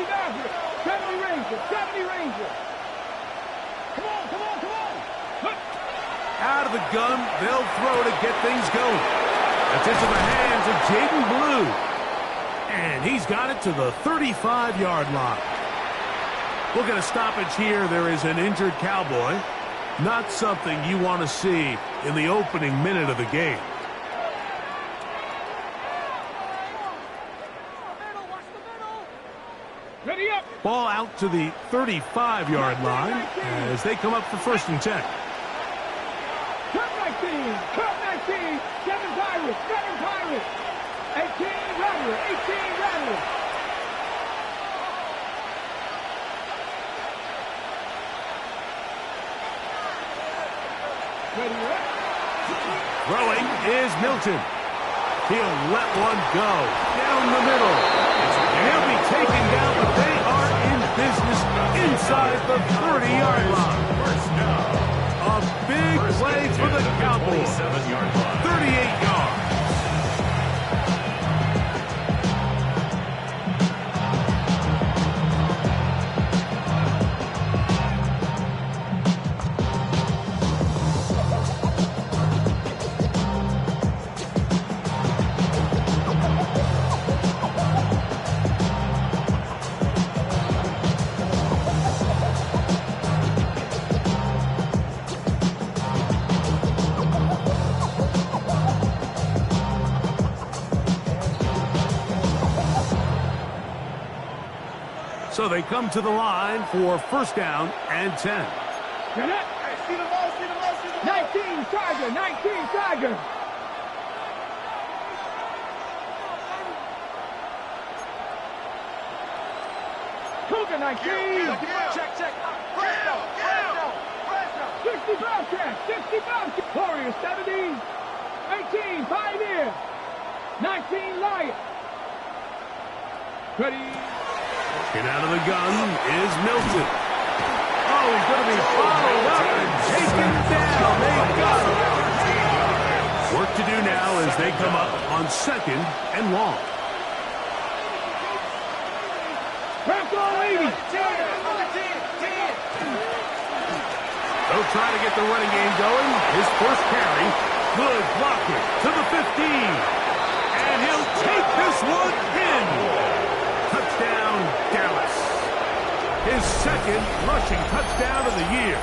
Maverick. 70 Ranger. 70 Ranger. Come on, come on, come on. Out of the gun, they'll throw to get things going. That's into the hands of Jaden Blue. And he's got it to the 35-yard line. We'll get a stoppage here. There is an injured Cowboy. Not something you want to see in the opening minute of the game. Ready up. Ball out to the 35-yard line as they come up for 1st and 10. Cut 19. Cut 19. 7 Pirates. 7 Pirates. 18 Rattler. 18 Rattler. Ready up. Throwing is Milton. He'll let one go down the middle. He'll be taken down, but they are in business inside the 30-yard line. A big play for the Cowboys. 38 yards. So they come to the line for 1st down and 10. Get it. 19 Tiger. 19 Tiger. Cougar 19. Check. 60 Bobcat. 60 Bobcat. Warrior 70. 18 Pioneer. 19 Lion. Ready. Get out of the gun is Milton. Oh, he's going to be followed up and taken down. They got him. Work to do now as they come up on 2nd and long. Bronco 80. They'll try to get the running game going. His 1st carry. Good blocking to the 15. And he'll take this one in. Touchdown, Dallas. His 2nd rushing touchdown of the year.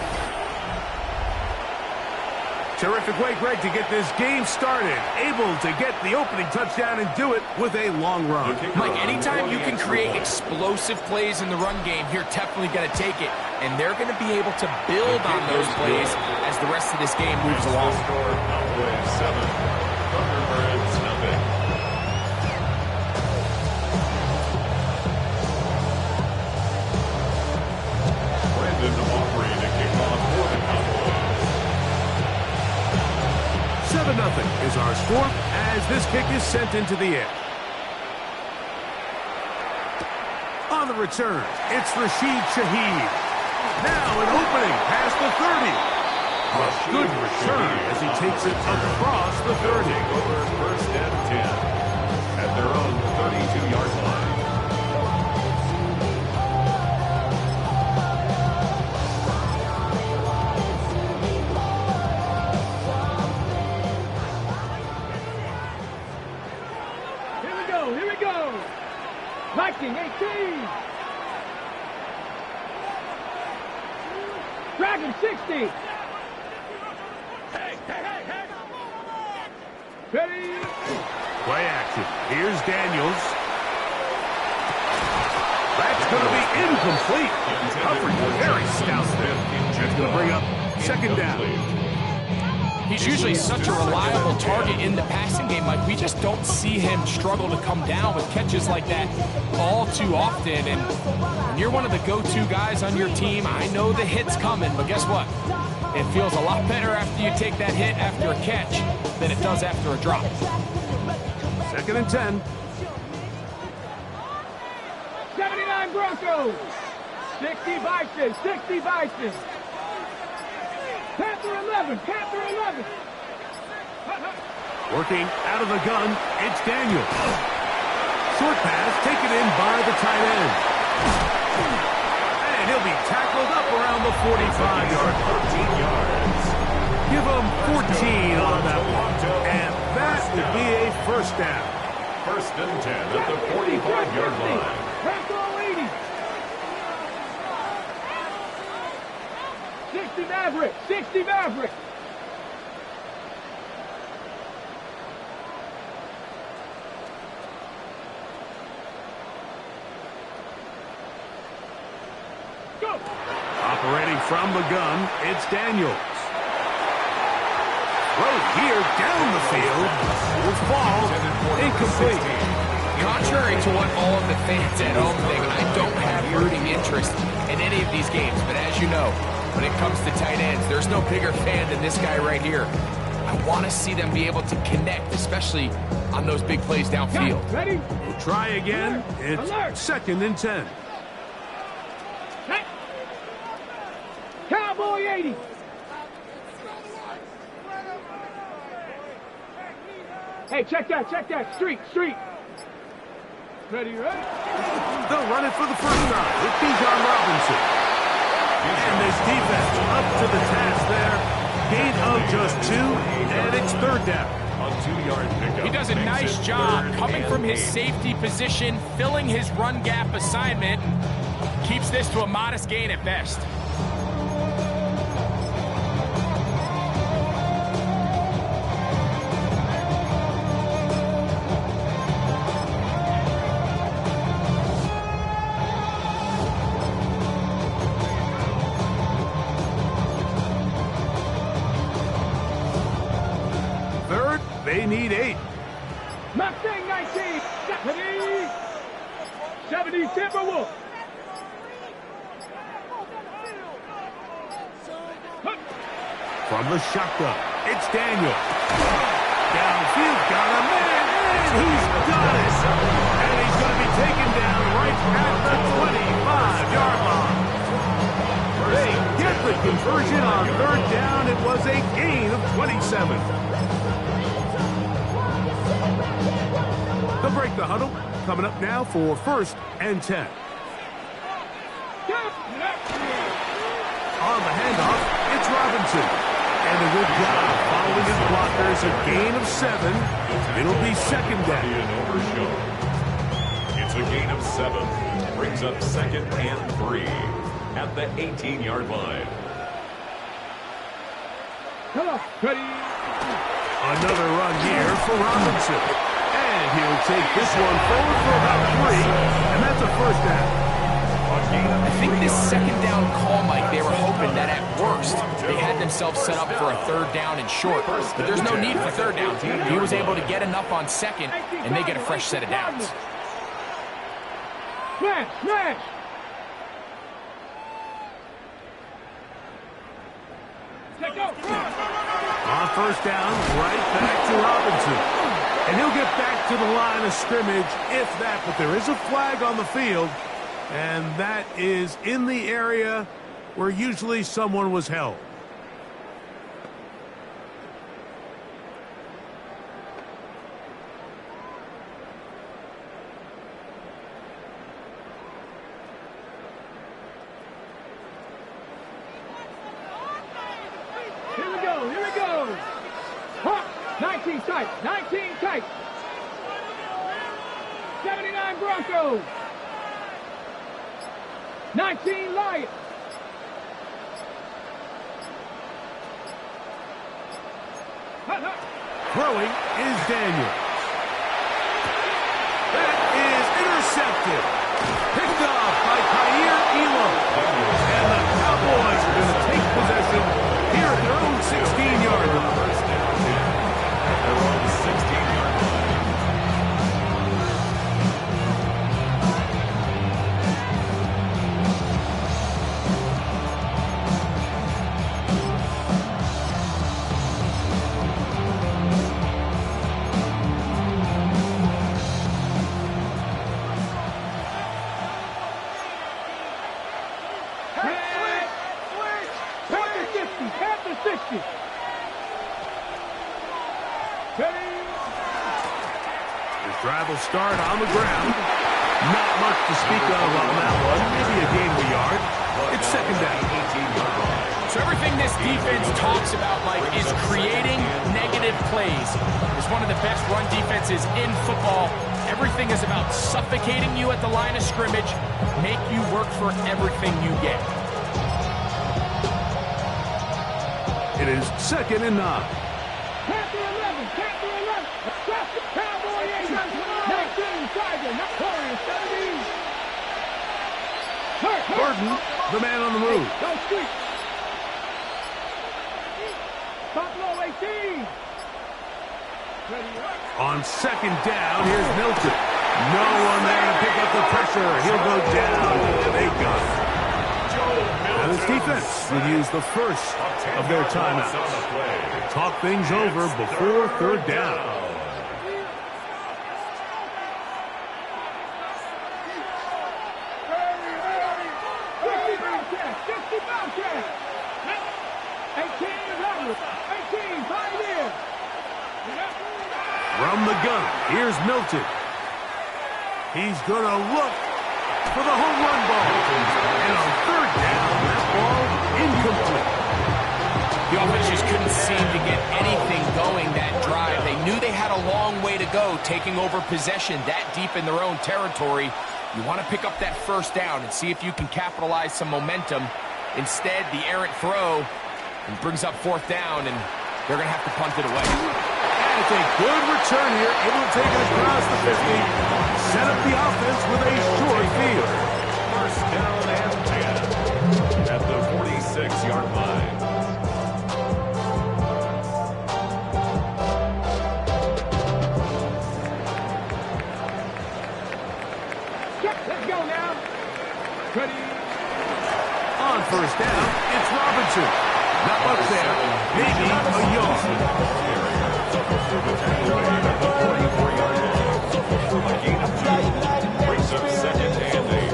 Terrific way, Greg, to get this game started. Able to get the opening touchdown and do it with a long run. Mike, anytime you can create explosive plays in the run game, you're definitely going to take it. And they're going to be able to build on those plays as the rest of this game moves along. Cowboys 7, Thunderbirds nothing. Offering a kickoff for the Cowboys. 7-0 is our score as this kick is sent into the air. On the return, it's Rashid Shaheed. Now an opening past the 30. A good return as he takes it across the 30. Over 1st and 10 at their own 32-yard line. Here we go. Viking 18. Dragon 60. Hey. Ready. Play action. Here's Daniels. That's going to be incomplete. Coverage very stout there. That's going to bring up 2nd down. He's usually such a reliable target in the passing game. Like, we just don't see him struggle to come down with catches like that all too often. And when you're one of the go-to guys on your team, I know the hit's coming, but guess what? It feels a lot better after you take that hit after a catch than it does after a drop. 2nd and 10. 79 Broncos. 60 Bison. 60 Bison. Panther 11. Panther 11. Working out of the gun, it's Daniels. Short pass taken in by the tight end. And he'll be tackled up around the 45-yard line. 13 yards. Give him 14 on that one. And that would be a first down. First and 10 at the 45-yard line. Pass all 80. 60 Maverick. 60 Maverick. Go. Operating from the gun, it's Daniels. Throw here down the field. Will fall incomplete. Contrary to what all of the fans at home think, I don't have rooting interest in any of these games. But as you know, when it comes to tight ends, there's no bigger fan than this guy right here. I want to see them be able to connect, especially on those big plays downfield. Ready? We'll try again. It's Alert. second and 10. Hey. Cowboy 80. Hey, check that. Street. Ready? They'll run it for the first time with Bijan Robinson. And this defense up to the task there. Gain of just 2, and it's third down. A 2-yard pickup. He does a nice job coming from his safety position, filling his run gap assignment, keeps this to a modest gain at best. They need 8. Mustang 19. 70 Timberwolves. From the shotgun, it's Daniel. Downfield, got a man, and he's got it. And he's going to be taken down right at the 25-yard line. They get the conversion on third down. It was a gain of 27. They'll break the huddle. Coming up now for first and 10. On the handoff, it's Robinson. And a good job following his blockers. A gain of 7. It'll be second down. It's a gain of 7. Brings up second and 3 at the 18-yard line. Hello. Ready? Another run here for Robinson. And he'll take this one forward for about 3. And that's a first down. I think this second down call, Mike, they were hoping that at worst they had themselves set up for a third down and short. But there's no need for third down. He was able to get enough on second, and they get a fresh set of downs. Smash! On first down, right back to Robinson. And he'll get back to the line of scrimmage, if that. But there is a flag on the field, and that is in the area where usually someone was held. Here we go. 19 tight. 79 Broncos. 19 Lions. Throwing is Daniel. That is intercepted. Picked off by Kaiir Elam. And the Cowboys are going to take possession here at their own 16-yard line. First down 10 at their own 16-yard line. Panther 60. Ready? This drive will start on the ground. Not much to speak of on that one. Maybe a gain of a yard. It's second down. So everything this defense talks about, Mike, is creating negative plays. It's one of the best run defenses in football. Everything is about suffocating you at the line of scrimmage, make you work for everything you get. It is second and 9. Captain 11, Captain 11. Stop the Cowboy Angels. 19, Tiger, not Corey, 17. Burton, the man on the move. Go street. Buffalo 18. On second down, here's Milton. No one there to pick up the pressure. He'll go down, and they got it. Now this defense will use the first of their timeouts. Talk things over before third down. From the gun, here's Milton. He's going to look for the home run ball. And on third down, that ball incomplete. The offense just couldn't seem to get anything going that drive. They knew they had a long way to go taking over possession that deep in their own territory. You want to pick up that first down and see if you can capitalize some momentum. Instead, the errant throw brings up fourth down, and they're going to have to punt it away. And it's a good return here, able to take it across the 50. Set up the offense with a short field. First down and 10 at the 46-yard line. Let's go now. Ready. On first down, it's Robinson. Not much there, maybe a yard. Brings up second and 8.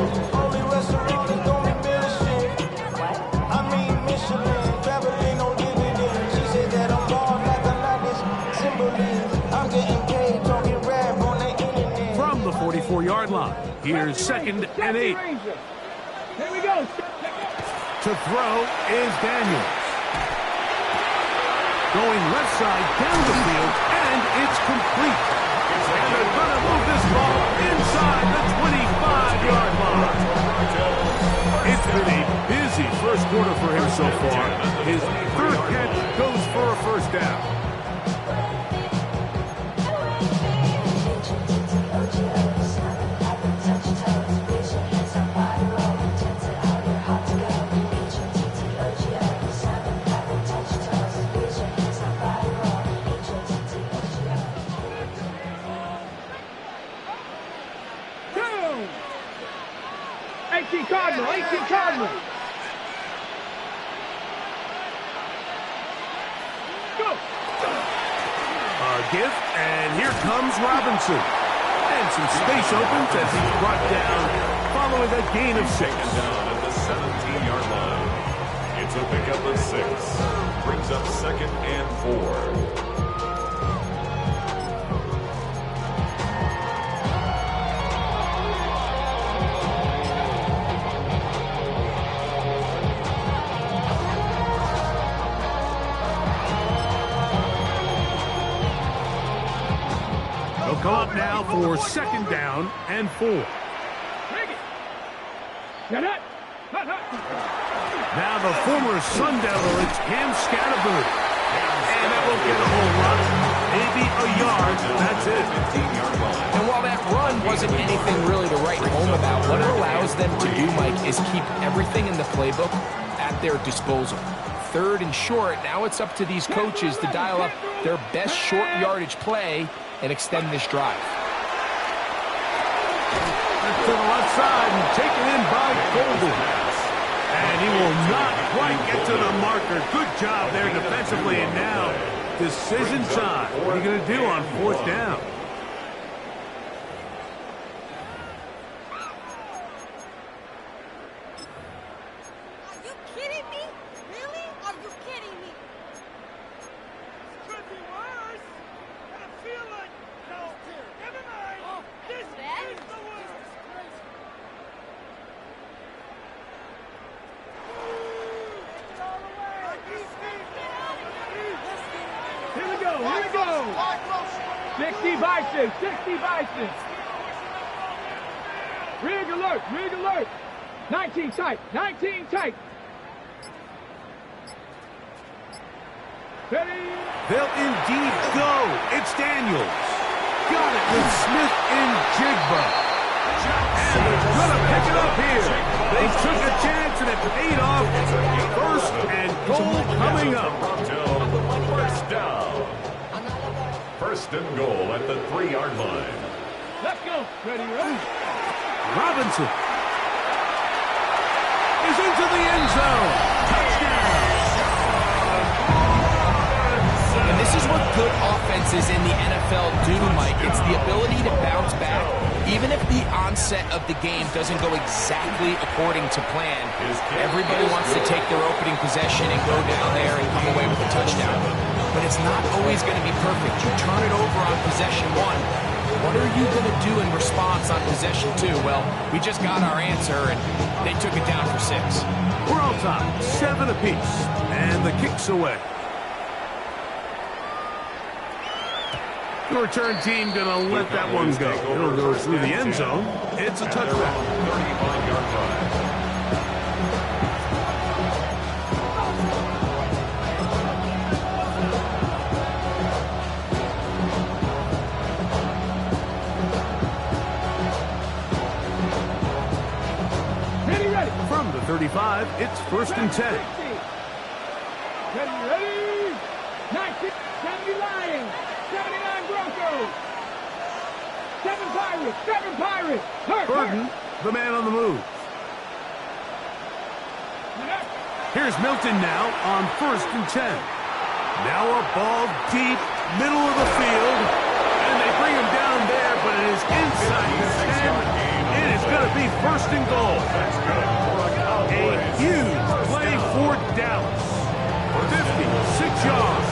From the 44-yard line, here's second and 8. Here we go. To throw is Daniels. Going left side down the field, and it's complete. And they're going to move this ball inside the 25-yard line. It's been a busy first quarter for him so far. His third catch goes for a first down. Cardinal, 18 Cardinal. Go. A gift, and here comes Robinson. And some space opens as he's brought down following a gain of 6. Taken down at the 17-yard line. It's a pickup of 6. Brings up second and 4. Come up now for second down and 4. Now the former Sun Devil, it's Cam Scatterberg. And that won't get a whole lot. Maybe a yard, that's it. And while that run wasn't anything really to write home about, what it allows them to do, Mike, is keep everything in the playbook at their disposal. Third and short, now it's up to these coaches to dial up their best short yardage play and extend this drive. To the left side and taken in by Golden. And he will not quite get to the marker. Good job there defensively, and now decision time. What are you going to do on fourth down? Are you kidding me? Really? Are you kidding me? Could be worse. I feel like... No, never mind. This is the worst. 60 Bison, 60 Bison. Rig alert, rig alert. 19 tight, 19 tight. Ready? They'll indeed go. It's Daniels. Got it with Smith and Jigba. And they're going to pick it up here. They took a chance and it paid off. First and goal coming up. First down. First and goal at the 3-yard line. Let's go. Ready, ready. Robinson is into the end zone. Touchdown. And this is what good offenses in the NFL do, Mike. It's the ability to bounce back, even if the onset of the game doesn't go exactly according to plan. Everybody wants to take their opening possession and go down there and come away with a touchdown. But it's not always going to be perfect. You turn it over on possession 1. What are you going to do in response on possession 2? Well, we just got our answer, and they took it down for 6. We're all tied, 7 apiece, and the kick's away. The return team going to let that one go. It'll go through the end zone. It's a touchback. 35-yard line. From the 35, it's first and 10. Ready, ready. 19, 70 Lions, 79 Broncos. 7 Pirates, 7 Pirates. Burton, the man on the move. Here's Milton now on first and 10. Now a ball deep, middle of the field. And they bring him down there, but it is inside the 10. It is going to be first and goal. That's good. A huge play for Dallas. 56 yards.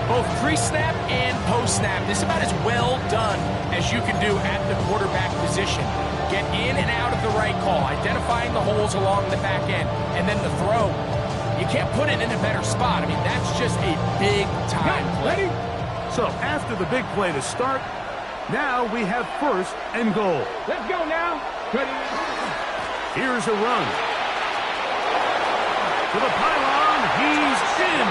Both pre-snap and post-snap, this is about as well done as you can do at the quarterback position. Get in and out of the right call, identifying the holes along the back end, and then the throw. You can't put it in a better spot. I mean, that's just a big-time play. So after the big play to start, now we have first and goal. Let's go now. Ready. Here's a run. To the pylon, he's in.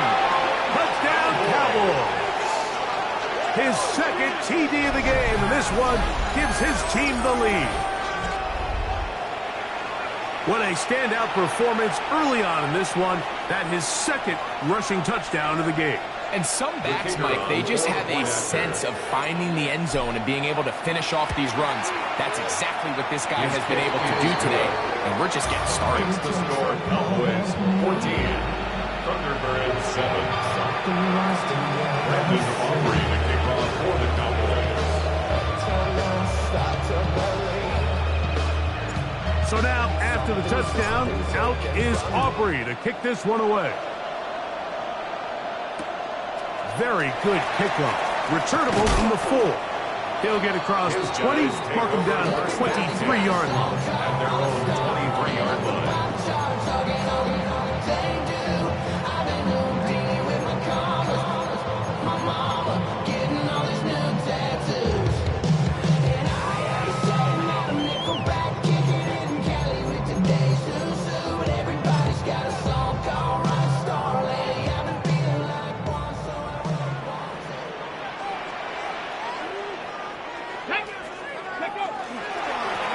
Touchdown, Cowboys. His second TD of the game, and this one gives his team the lead. What a standout performance early on in this one. That his second rushing touchdown of the game. And some backs, Mike, they just have a sense of finding the end zone and being able to finish off these runs. That's exactly what this guy has been able to do today, and we're just getting started. The score, Cowboys 14, Thunderbirds 7. Brandon Aubrey, the kickoff for the Cowboys. So now, after the touchdown, out is Aubrey to kick this one away. Very good kickoff. Returnable from the 4. He'll get across the 20, mark him down at the 23-yard line. At their own 23-yard line.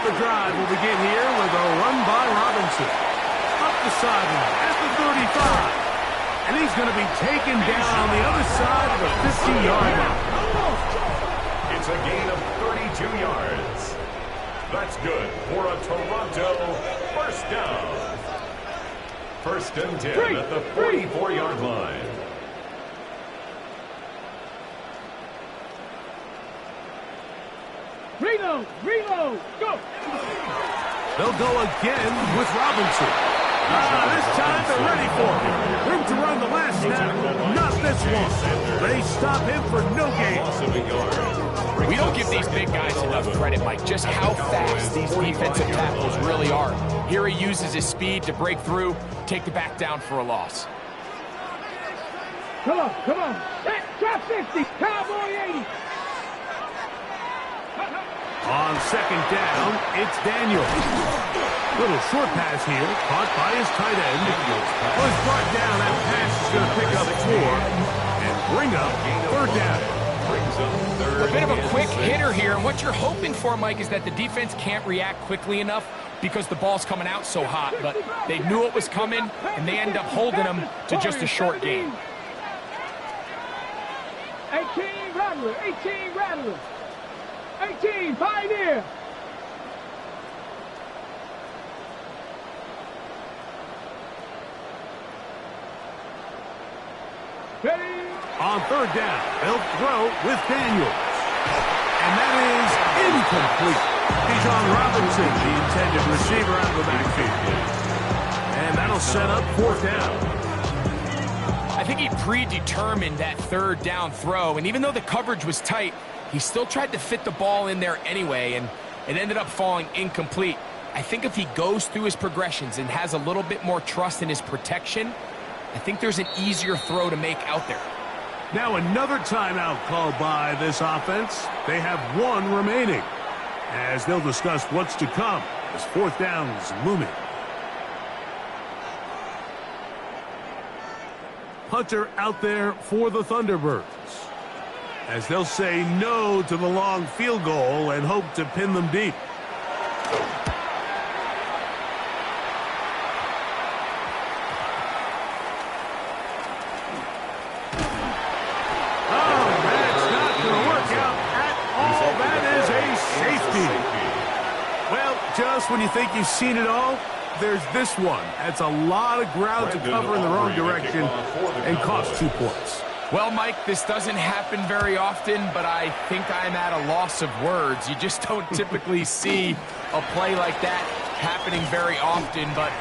The drive will begin here with a run by Robinson. Up the sideline at the 35. And he's going to be taken down on the other side of the 50-yard line. It's a gain of 32 yards. That's good for a Toronto first down. First and 10 at the 44-yard line. Reload, go! They'll go again with Robinson. This time they're ready for him. Room to run the last snap, not this one. They stop him for no gain. We don't give these big guys enough credit, Mike, just how fast these defensive tackles really are. Here he uses his speed to break through, take the back down for a loss. Come on. Trap 60. Cowboy 80. On second down, it's Daniels. Little short pass here, caught by his tight end. Was brought down. That pass is going to pick up 4 and bring up third down. A bit of a quick hitter here, and what you're hoping for, Mike, is that the defense can't react quickly enough because the ball's coming out so hot, but they knew it was coming, and they end up holding them to just a short gain. 18 Rattler, 18 Rattler. 18 Pioneer. On third down, they'll throw with Daniels. And that is incomplete. Bijan Robinson, the intended receiver out of the backfield. And that'll set up fourth down. I think he predetermined that third down throw, and even though the coverage was tight, he still tried to fit the ball in there anyway, and it ended up falling incomplete. I think if he goes through his progressions and has a little bit more trust in his protection, I think there's an easier throw to make out there. Now another timeout called by this offense. They have 1 remaining, as they'll discuss what's to come as fourth down is looming. Hunter out there for the Thunderbirds, as they'll say no to the long field goal and hope to pin them deep. Just when you think you've seen it all, there's this one. That's a lot of ground to cover in the wrong direction and cost 2 points. Well, Mike, this doesn't happen very often, but I think I'm at a loss of words. You just don't typically see a play like that happening very often, but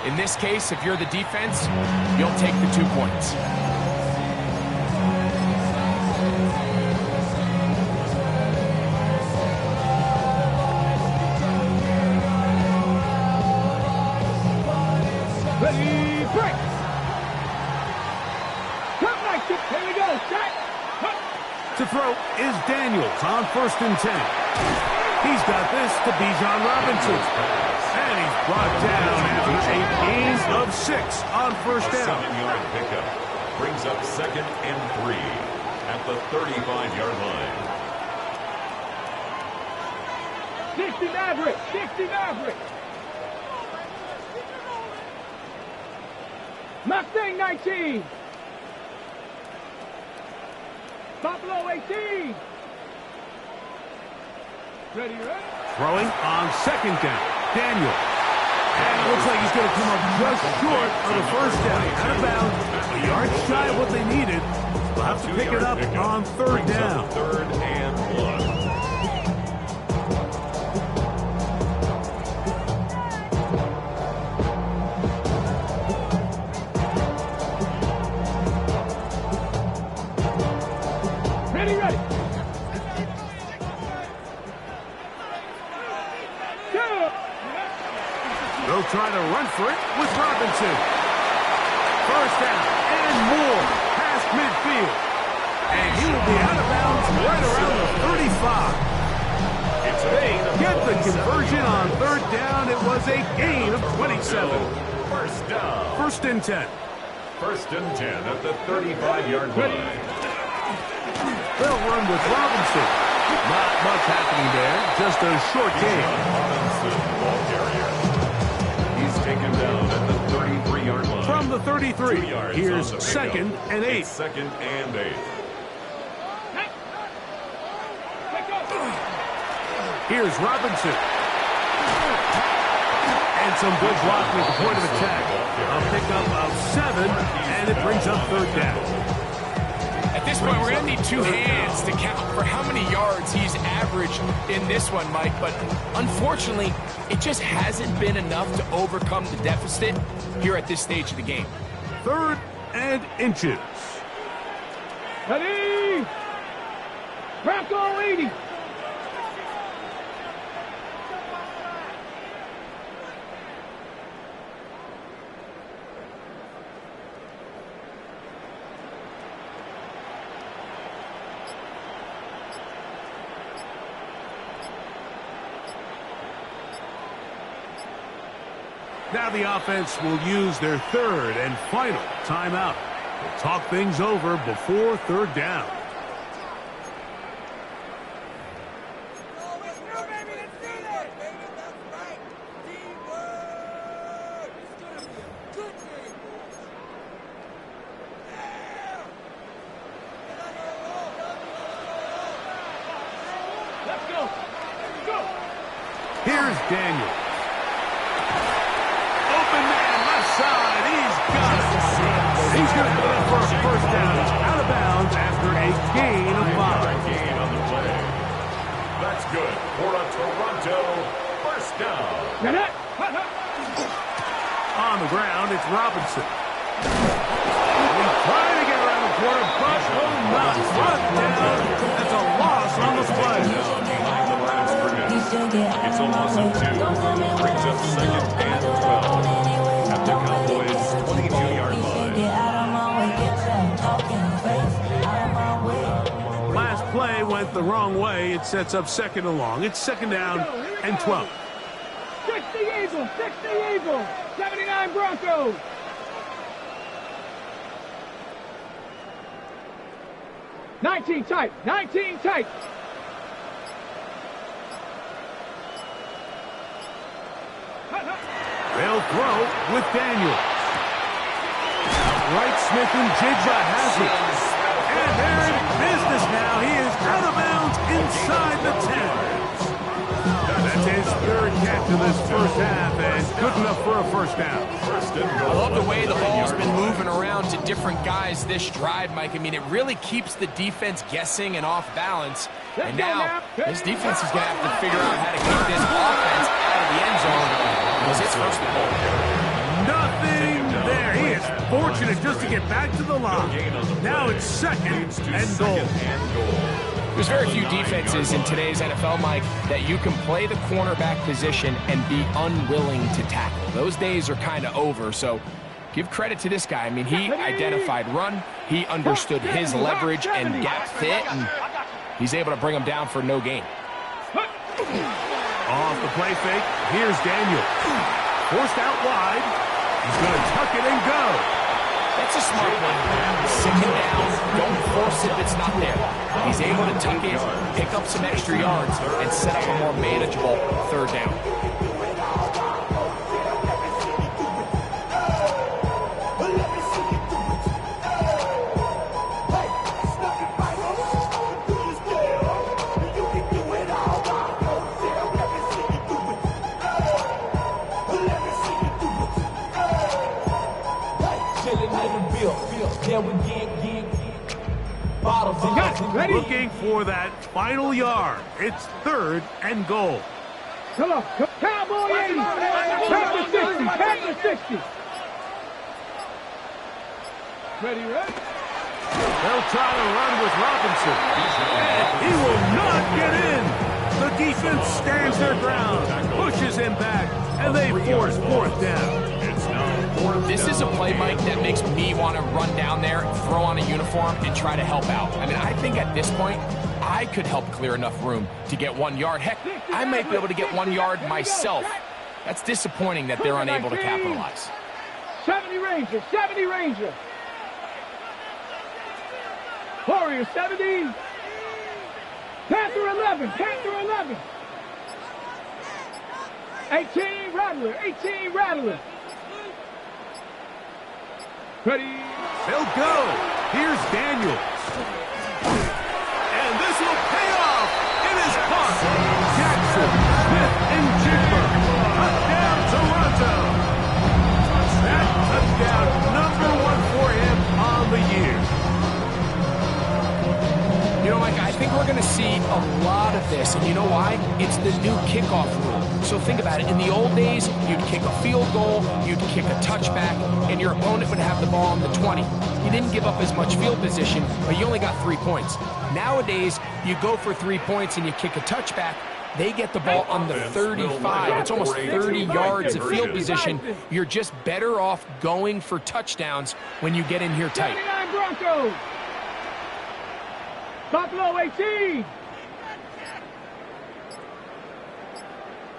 in this case, if you're the defense, you'll take the 2 points. Ready, break. Come back, here we go, shot. To throw is Daniels on 1st and 10. He's got this to Bijan Robinson. And he's brought down after a gain of 6 on 1st down. 7-yard pickup brings up 2nd and 3 at the 35-yard line. 60 Maverick, 60 Maverick. Mustang 19. Buffalo 18. Ready, ready? Throwing on 2nd down. Daniel. And it looks like he's going to come up just short of the 1st down. Out of bounds. A yard shy of what they needed. They'll have to pick it up on 3rd down. 3rd and 1. Ready, ready. They'll try to run for it with Robinson. 1st down and more past midfield. And he will be out of bounds right around the 35. They get the conversion on 3rd down. It was a gain of 27. 1st down. 1st and 10. 1st and 10 at the 35-yard line. They'll run with Robinson. Not much happening there. Just a short gain. Robinson, ball carrier. He's taken down at the 33-yard line. From the 33, 2 yards here's on the 2nd and 8. 2nd and 8. Here's Robinson. And some good blocking at the point of attack. A pickup of 7, and it brings up 3rd down. At this point, we're going to need 2 hands to count for how many yards he's averaged in this one, Mike. But unfortunately, it just hasn't been enough to overcome the deficit here at this stage of the game. 3rd and inches. Ready. Bronco 80. Now the offense will use their third and final timeout. They'll talk things over before third down. Here's Daniels. Open man, left side. He's got it. He's going to put up for a first down. It's out of bounds after a gain of 5. Gain on the play. That's good for a Toronto first down. On the ground, it's Robinson. He's trying to get around the corner, but will not. Brought down. That's a loss on the play. It's a loss of 2. Brings up second and 12 at the Cowboys' 22-yard line. Last play went the wrong way. It sets up second and long. It's second down and 12. 60 Eagles, 60 Eagles, 79 Broncos. Nineteen tight, 19 tight. They'll throw with Daniels. Right, Smith and Jigba has it. And they're in business now. He is out of bounds inside the 10. That's his third catch of this first half, and good enough for a first down. I love the way the ball's been moving around to different guys this drive, Mike. I mean, it really keeps the defense guessing and off balance. And now, this defense is going to have to figure out how to keep this offense out of the end zone because it's first and goal. Nothing there. He is fortunate just to get back to the line. Now it's second and goal. There's very few defenses in today's NFL, Mike, that you can play the cornerback position and be unwilling to tackle. Those days are kind of over, so give credit to this guy. I mean, he identified run, he understood his leverage and gap fit, and he's able to bring him down for no gain. Off the play fake, here's Daniel. Forced out wide. He's going to tuck it and go. That's a smart play. Sit him down. Don't force it if it's not there. He's able to tuck it, pick up some extra yards, and set up a more manageable third down. Looking for that final yard. It's third and goal. Come on, Cowboy 80, back to 60, back to 60. Ready, right? They'll try to run with Robinson. And he will not get in. The defense stands their ground, pushes him back, and they force fourth down. This is a play, Mike, that makes me want to run down there, throw on a uniform, and try to help out. I mean, I think at this point, I could help clear enough room to get 1 yard. Heck, I might be able to get 1 yard myself. That's disappointing that they're unable to capitalize. 70 Ranger, 70 Ranger. Warrior 70. Panther 11, Panther 11. 18 Rattler, 18 Rattler. Ready? They'll go. Here's Daniels. And this will pay off. It is caught. Jackson, Smith, and Jigba. Touchdown, Toronto. That touchdown, #1 for him on the year. You know, Mike, I think we're going to see a lot of this, and you know why? It's the new kickoff rule. So think about it. In the old days, you'd kick a field goal, you'd kick a touchback, and your opponent would have the ball on the 20. You didn't give up as much field position, but you only got 3 points. Nowadays, you go for 3 points and you kick a touchback, they get the ball on the 35. It's almost 30 yards of field position. You're just better off going for touchdowns when you get in here tight. 79 Broncos. Buffalo 18.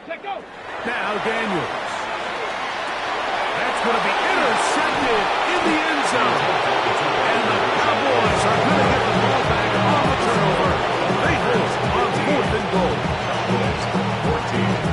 Let go. Now Daniels. going to be intercepted in the end zone. And the Cowboys are going to get the ball back on the turnover. They hold on 4th and goal. Cowboys 14.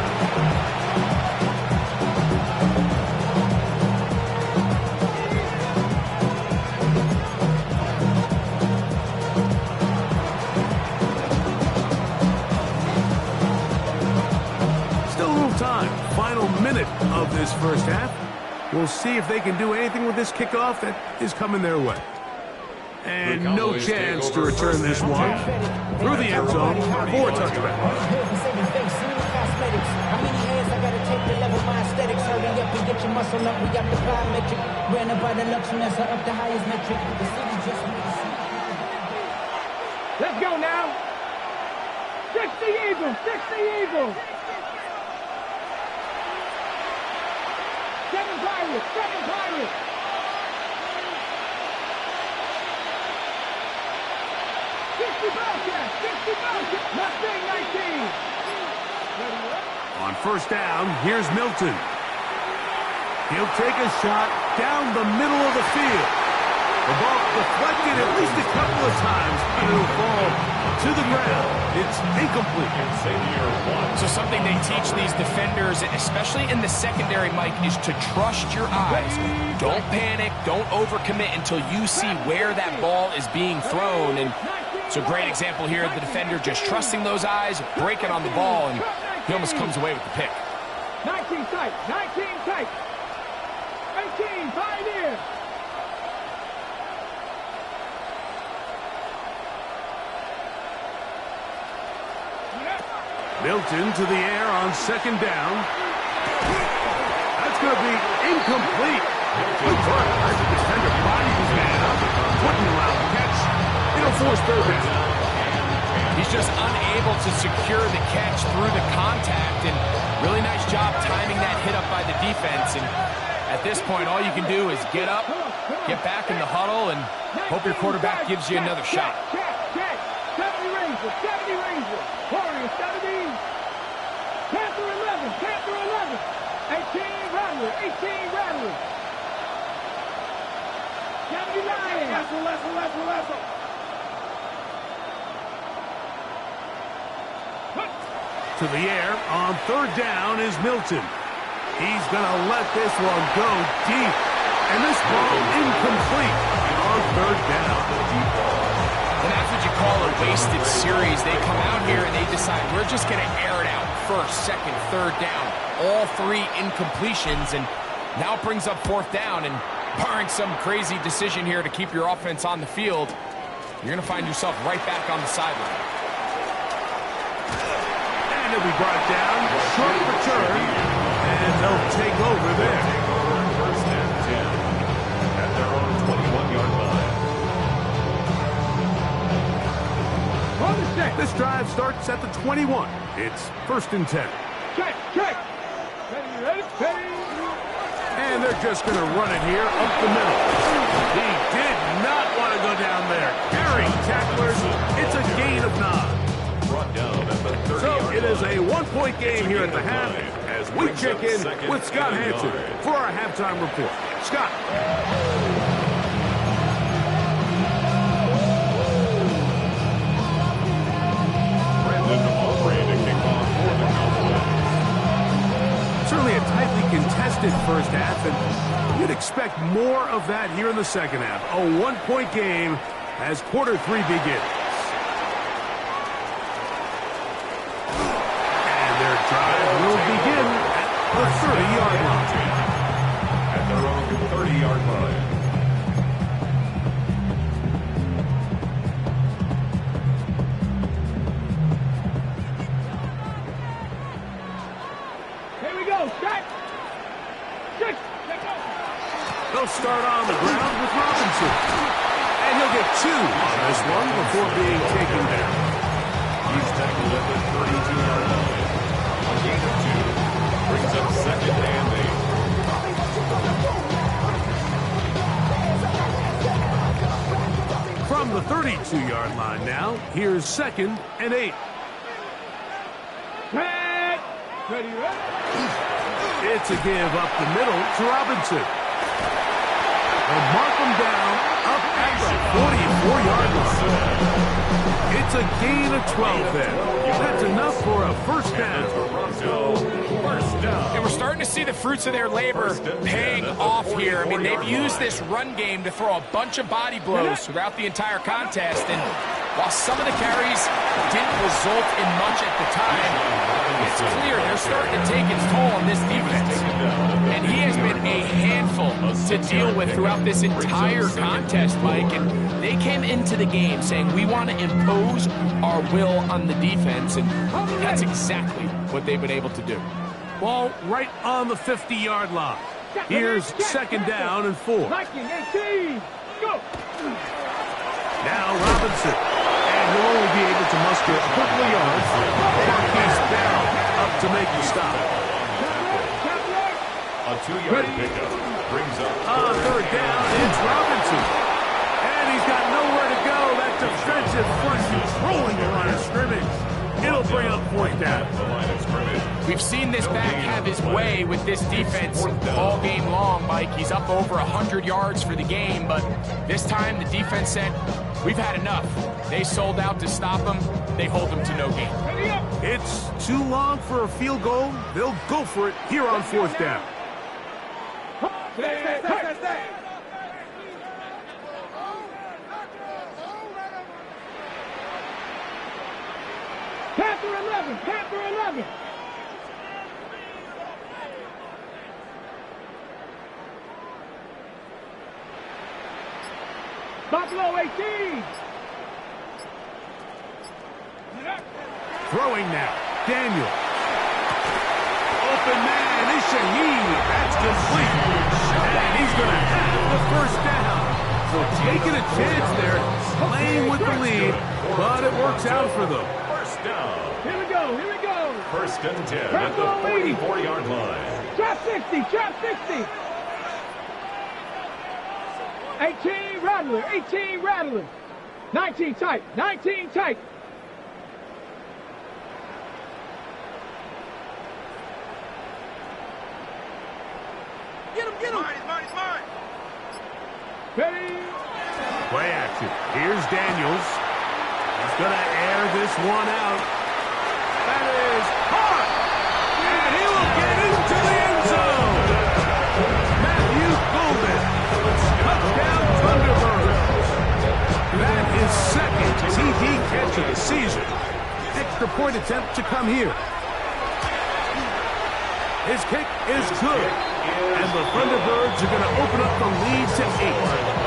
Final minute of this first half. We'll see if they can do anything with this kickoff that is coming their way. And no chance to return this one through the end zone for a touchback. How many hands I gotta take to level my aesthetics? Hurry up and get your muscle up. We got the biometric. Ran up by the luxury, so up the highest metric. The city just made a scene. Let's go now. 60 Eagles, 60 Eagles. 7 Pirates, 7 Pirates. 60 Bobcats, 60 Bobcats. Mustang 19. On first down, here's Milton. He'll take a shot down the middle of the field. The ball deflected at least a couple of times, and it'll fall to the ground. It's incomplete. So something they teach these defenders, especially in the secondary, Mike, is to trust your eyes. Don't panic. Don't overcommit until you see where that ball is being thrown. And so great example here, the defender just trusting those eyes, breaking on the ball, and he almost comes away with the pick. 19 tight, 19 tight. 18, Pioneer. Milton to the air on second down. That's going to be incomplete. Good work as the defender bodies his man up. Wouldn't allow the catch. It'll force third down. He's just unable to secure the catch through the contact, and really nice job timing that hit up by the defense. And at this point, all you can do is get up, get back in the huddle, and hope your quarterback gives you another shot. 70 Rangers, 70 Rangers. Warriors 70. Panther 11, Panther 11. 18 Rattler, 18 Rattler. 70 Lions. Wrestle. To the air on third down is Milton. He's going to let this one go deep. And this ball incomplete on third down. And that's what you call a wasted series. They come out here and they decide we're just going to air it out first, second, third down. All 3 incompletions, and now it brings up fourth down. And barring some crazy decision here to keep your offense on the field, you're going to find yourself right back on the sideline. And it'll be brought down, short return, and they'll take over there. First and 10 at their own 21-yard line. This drive starts at the 21. It's first and 10. Check. Ready. And they're just going to run it here up the middle. He did not want to go down there. Carrying tacklers, it's a gain of 9. Brought down at the 30-yard So it is a line. 1-point game here at the half as we check in with Scott Hansen for our halftime report. Scott. Certainly a tightly contested first half, and you'd expect more of that here in the second half. A 1-point game as quarter 3 begins. And their drive will begin at the 30-yard line. At their own 30-yard line. They'll start on the ground with Robinson. And he'll get 2 on this one before being taken down. He's tackled at the 32-yard line. A gain of 2. Brings up second and 8. From the 32-yard line now, here's second and 8. Ready. It's a give up the middle to Robinson. They'll mark them down up at the 44-yard line. It's a gain of 12 there. That's enough for a first down. And we're starting to see the fruits of their labor paying off here. I mean, they've used this run game to throw a bunch of body blows throughout the entire contest. And while some of the carries didn't result in much at the time, it's clear they're starting to take its toll on this defense. And he has been a handful to deal with throughout this entire contest, Mike. And they came into the game saying, we want to impose our will on the defense. And that's exactly what they've been able to do. Ball right on the 50-yard line. Here's second down and 4. Go. Now Robinson. And he'll only be able to muster a couple of yards. And he's down up to make the stop. A 2-yard pickup brings up third down. It's Robinson. And he's got nowhere to go. That defensive front controlling the line of scrimmage. It'll bring up fourth down. We've seen this back have his way with this defense all game long, Mike. He's up over 100 yards for the game, but this time the defense said, we've had enough. They sold out to stop him. They hold him to no gain. It's too long for a field goal. They'll go for it here on fourth down. Panther 11. Buffalo 18. Throwing now. Daniel. Open man is Shaheed. That's complete. And he's going to have the first down. So taking a chance there, playing with the lead, but it works out for them. First down. Here we go. First and 10 at the 44-yard line. Trap 60. 18 Rattler. 19 tight. Get him. Mine. Ready. Play action. Here's Daniels. He's going to air this one out. That is hard. And he will get into the end zone. Matthew Golden. Touchdown Thunderbird. That is second TD catch of the season. Extra point attempt to come here. His kick is good. And the Thunderbirds are going to open up the lead to 8.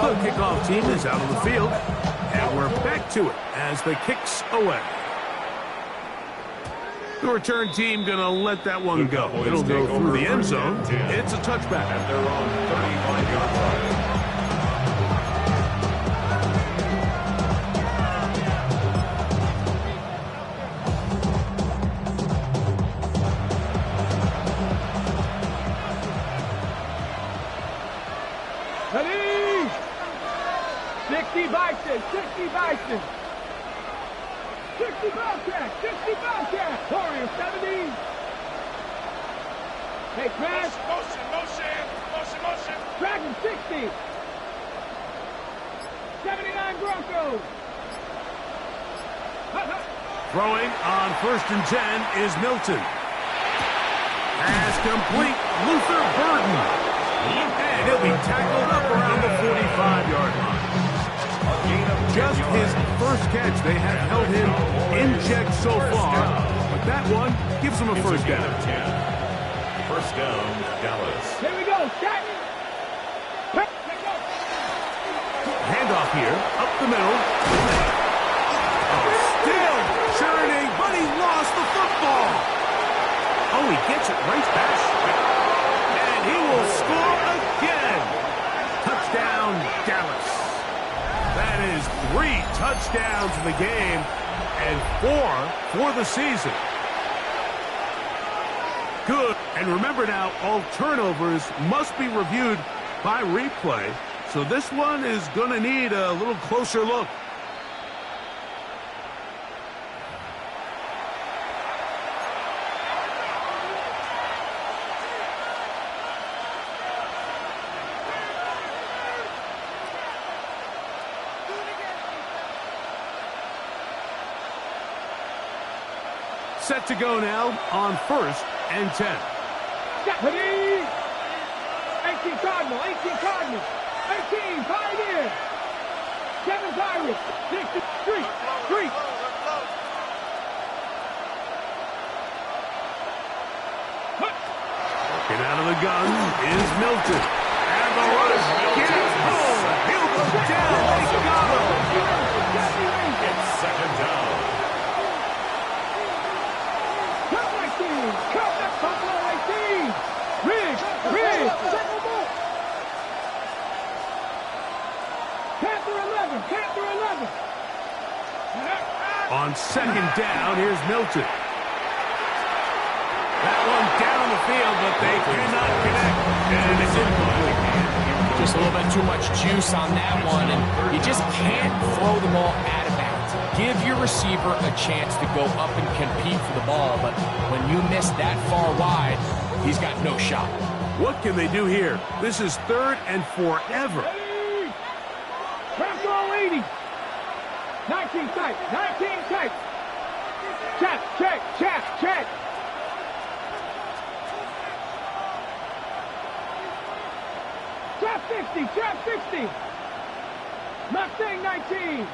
The kickoff team is out on the field, and we're back to it as the kicks away. The return team going to let that one go. It'll go through the end zone. It's a touchback. At their own 35-yard line. Ready. 60 Bison. 60 Bobcat. Warrior 70. Hey, Crash. Motion. Dragon 60. 79 Broncos. Throwing on 1st and 10 is Milton. Pass complete. Luther Burden. And he'll be tackled up around the 45-yard line. Just his first catch. They have held him in check so far. But that one gives him a first down. First down, Dallas. Here we go. Handoff here. Up the middle. Still churning, but he lost the football. Oh, he gets it right back. And he will score again. Touchdown, Dallas. That is 3 touchdowns in the game and 4 for the season. Good. And remember now, all turnovers must be reviewed by replay. So this one is going to need a little closer look. Set to go now on 1st and 10. Ready? 18 Cardinal, 18 Cardinal, 18 Pioneer, 7 Pirates, 6 Street. Working out of the gun is Milton. And the rush gets home. He'll go down. They got him. It's 2nd down. Cut that Buffalo 18. Riggs. Panther 11. On 2nd down, here's Milton. That one down the field, but they cannot connect. And it's incomplete. Just a little bit too much juice on that one, and you just can't throw the ball out of bounds. Give your receiver a chance to go up and compete for the ball, but when you miss that far wide, he's got no shot. What can they do here? This is 3rd and forever. Trap roll 80. 19 tight. Check. Trap 60. Mustang 19.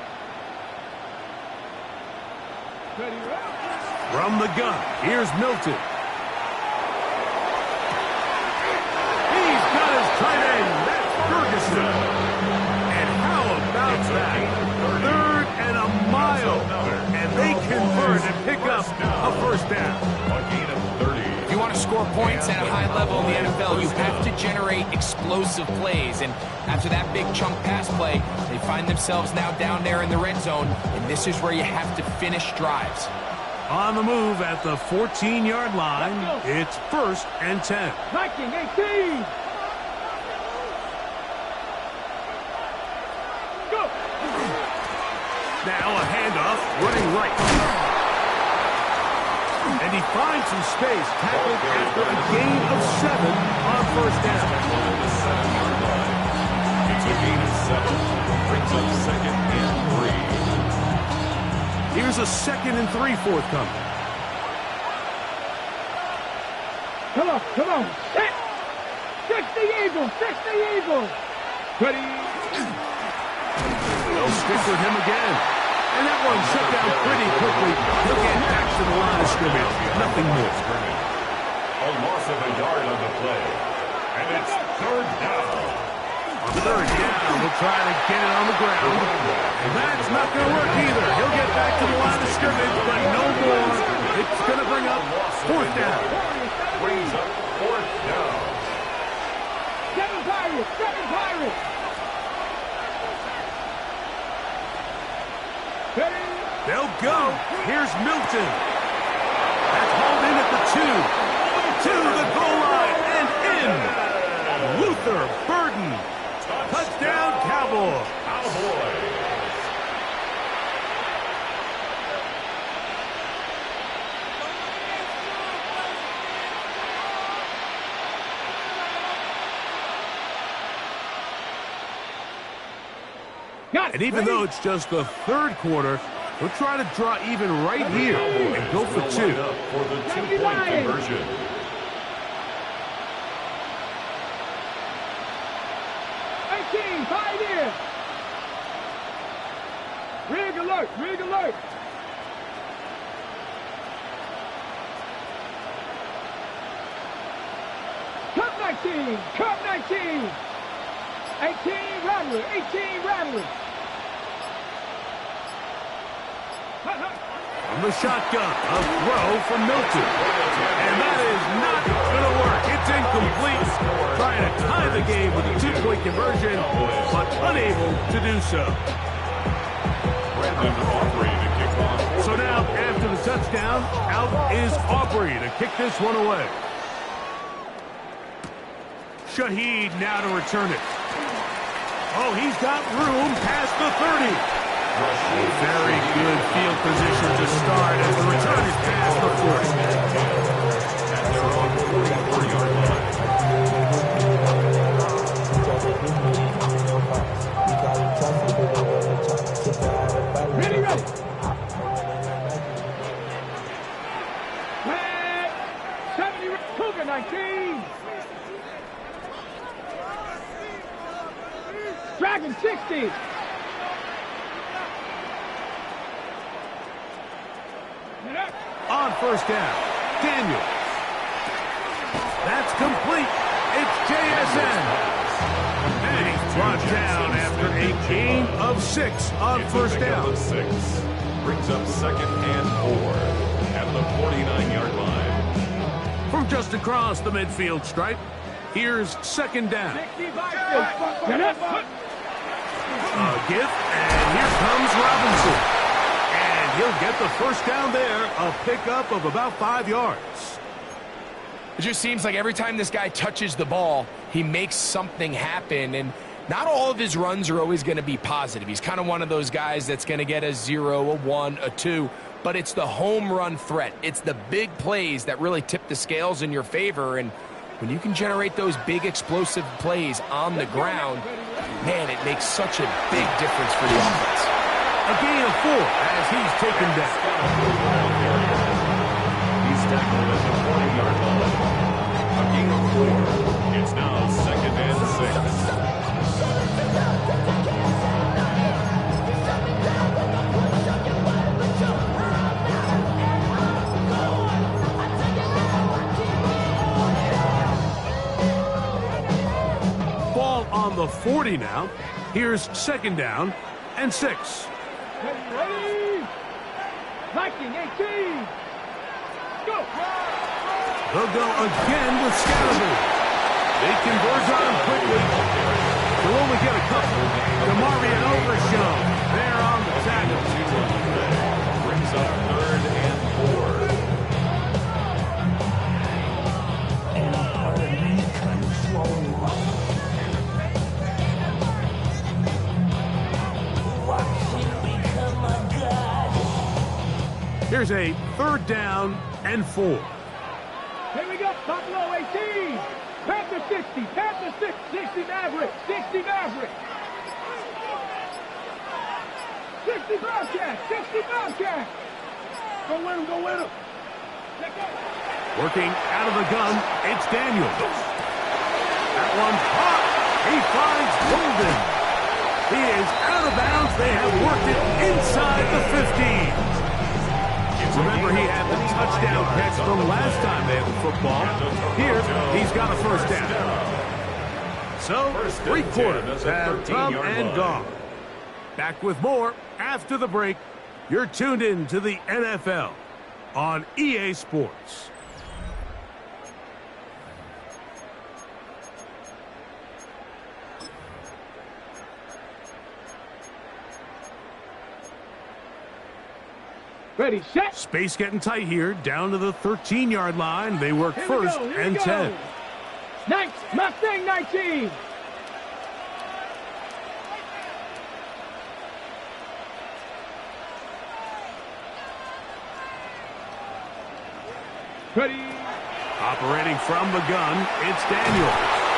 Ready, From the gun, here's Milton. He's got his tight end. That's Ferguson. And how about that? 3rd and a mile. And they convert and pick up a 1st down. A gain of 30. If you want to score points at a high level in the NFL, you have to generate explosive plays. And after that big chunk pass play, they find themselves now down there in the red zone. And this is where you have to finish drives. On the move at the 14-yard line, it's 1st and 10. 19-18. Go. Now a handoff, running right. And he finds some space, tackled after a gain of 7 on 1st down. It's a gain of 7. Brings up 2nd and 3. Here's a 2nd and 3 forthcoming. Come on. Set. 60 Eagles. Ready. They'll stick with him again. And that one shut down pretty quickly. He'll get back to the line of scrimmage. Nothing more. A loss of a yard on the play. And it's 3rd down. On 3rd down, we'll try to get it on the ground. And that's not going to work either. He'll get back to the line of scrimmage, but no more. It's going to bring up 4th down. Brings up 4th down. 7 Pirates. Ready. They'll go. Here's Milton. That's hauled in at the 2. To the goal line and in. Luther Burden. Touchdown, Cowboys. And even though it's just the 3rd quarter, we'll try to draw even right here and go for 2. For the 2-point conversion. Pioneer. Rig alert. Cup 19. 18 Rattler. From the shotgun, a throw from Milton. And that is not going to work. It's incomplete. Trying to tie the game with a 2-point conversion, but unable to do so. So now, after the touchdown, out is Aubrey to kick this one away. Shaheed now to return it. Oh, he's got room past the 30. Very good field position to start as the return is past the 40. And they're on the 44-yard Ready. Dragon 60. On first down, Daniels. That's complete. It's JSN. And he's brought down after a gain of 6 on first down. 6 brings up 2nd and 4 at the 49-yard line. From just across the midfield stripe, here's 2nd down. A gift, and here comes Robinson. And he'll get the first down there, a pickup of about 5 yards. It just seems like every time this guy touches the ball, he makes something happen, and not all of his runs are always going to be positive. He's kind of one of those guys that's going to get a 0, a 1, a 2, but it's the home run threat. It's the big plays that really tip the scales in your favor, and when you can generate those big explosive plays on the ground, man, it makes such a big difference for the offense. A gain of 4 as he's taken down. He's tackled at the 40-yard line. A gain of 4. It's now 2nd and 6. Ball on the 40 now. Here's 2nd down and 6. Ready? Viking 18. Go. They'll go again with Scatterby. They converge on him quickly. They'll only get a couple. DeMarvion Overshown there on the tackle. Brings up 3rd and 4. Here's a 3rd down and 4. Here we go. Buffalo 18. Panther 60. Panther 60 Maverick. 60 Maverick. 60 Bobcat. 60 Bobcat. Go win him. Go win him. Working out of the gun, it's Daniels. That one's hot. He finds Golden. He is out of bounds. They have worked it inside the 15. Remember, he had the touchdown catch from last time they had the football. Here, he's got a first down. So, 3 quarters have come and gone. Back with more after the break. You're tuned in to the NFL on EA Sports. Ready, set. Space getting tight here, down to the 13-yard line. They work first and 10. Mustang 19. Ready. Operating from the gun, it's Daniel.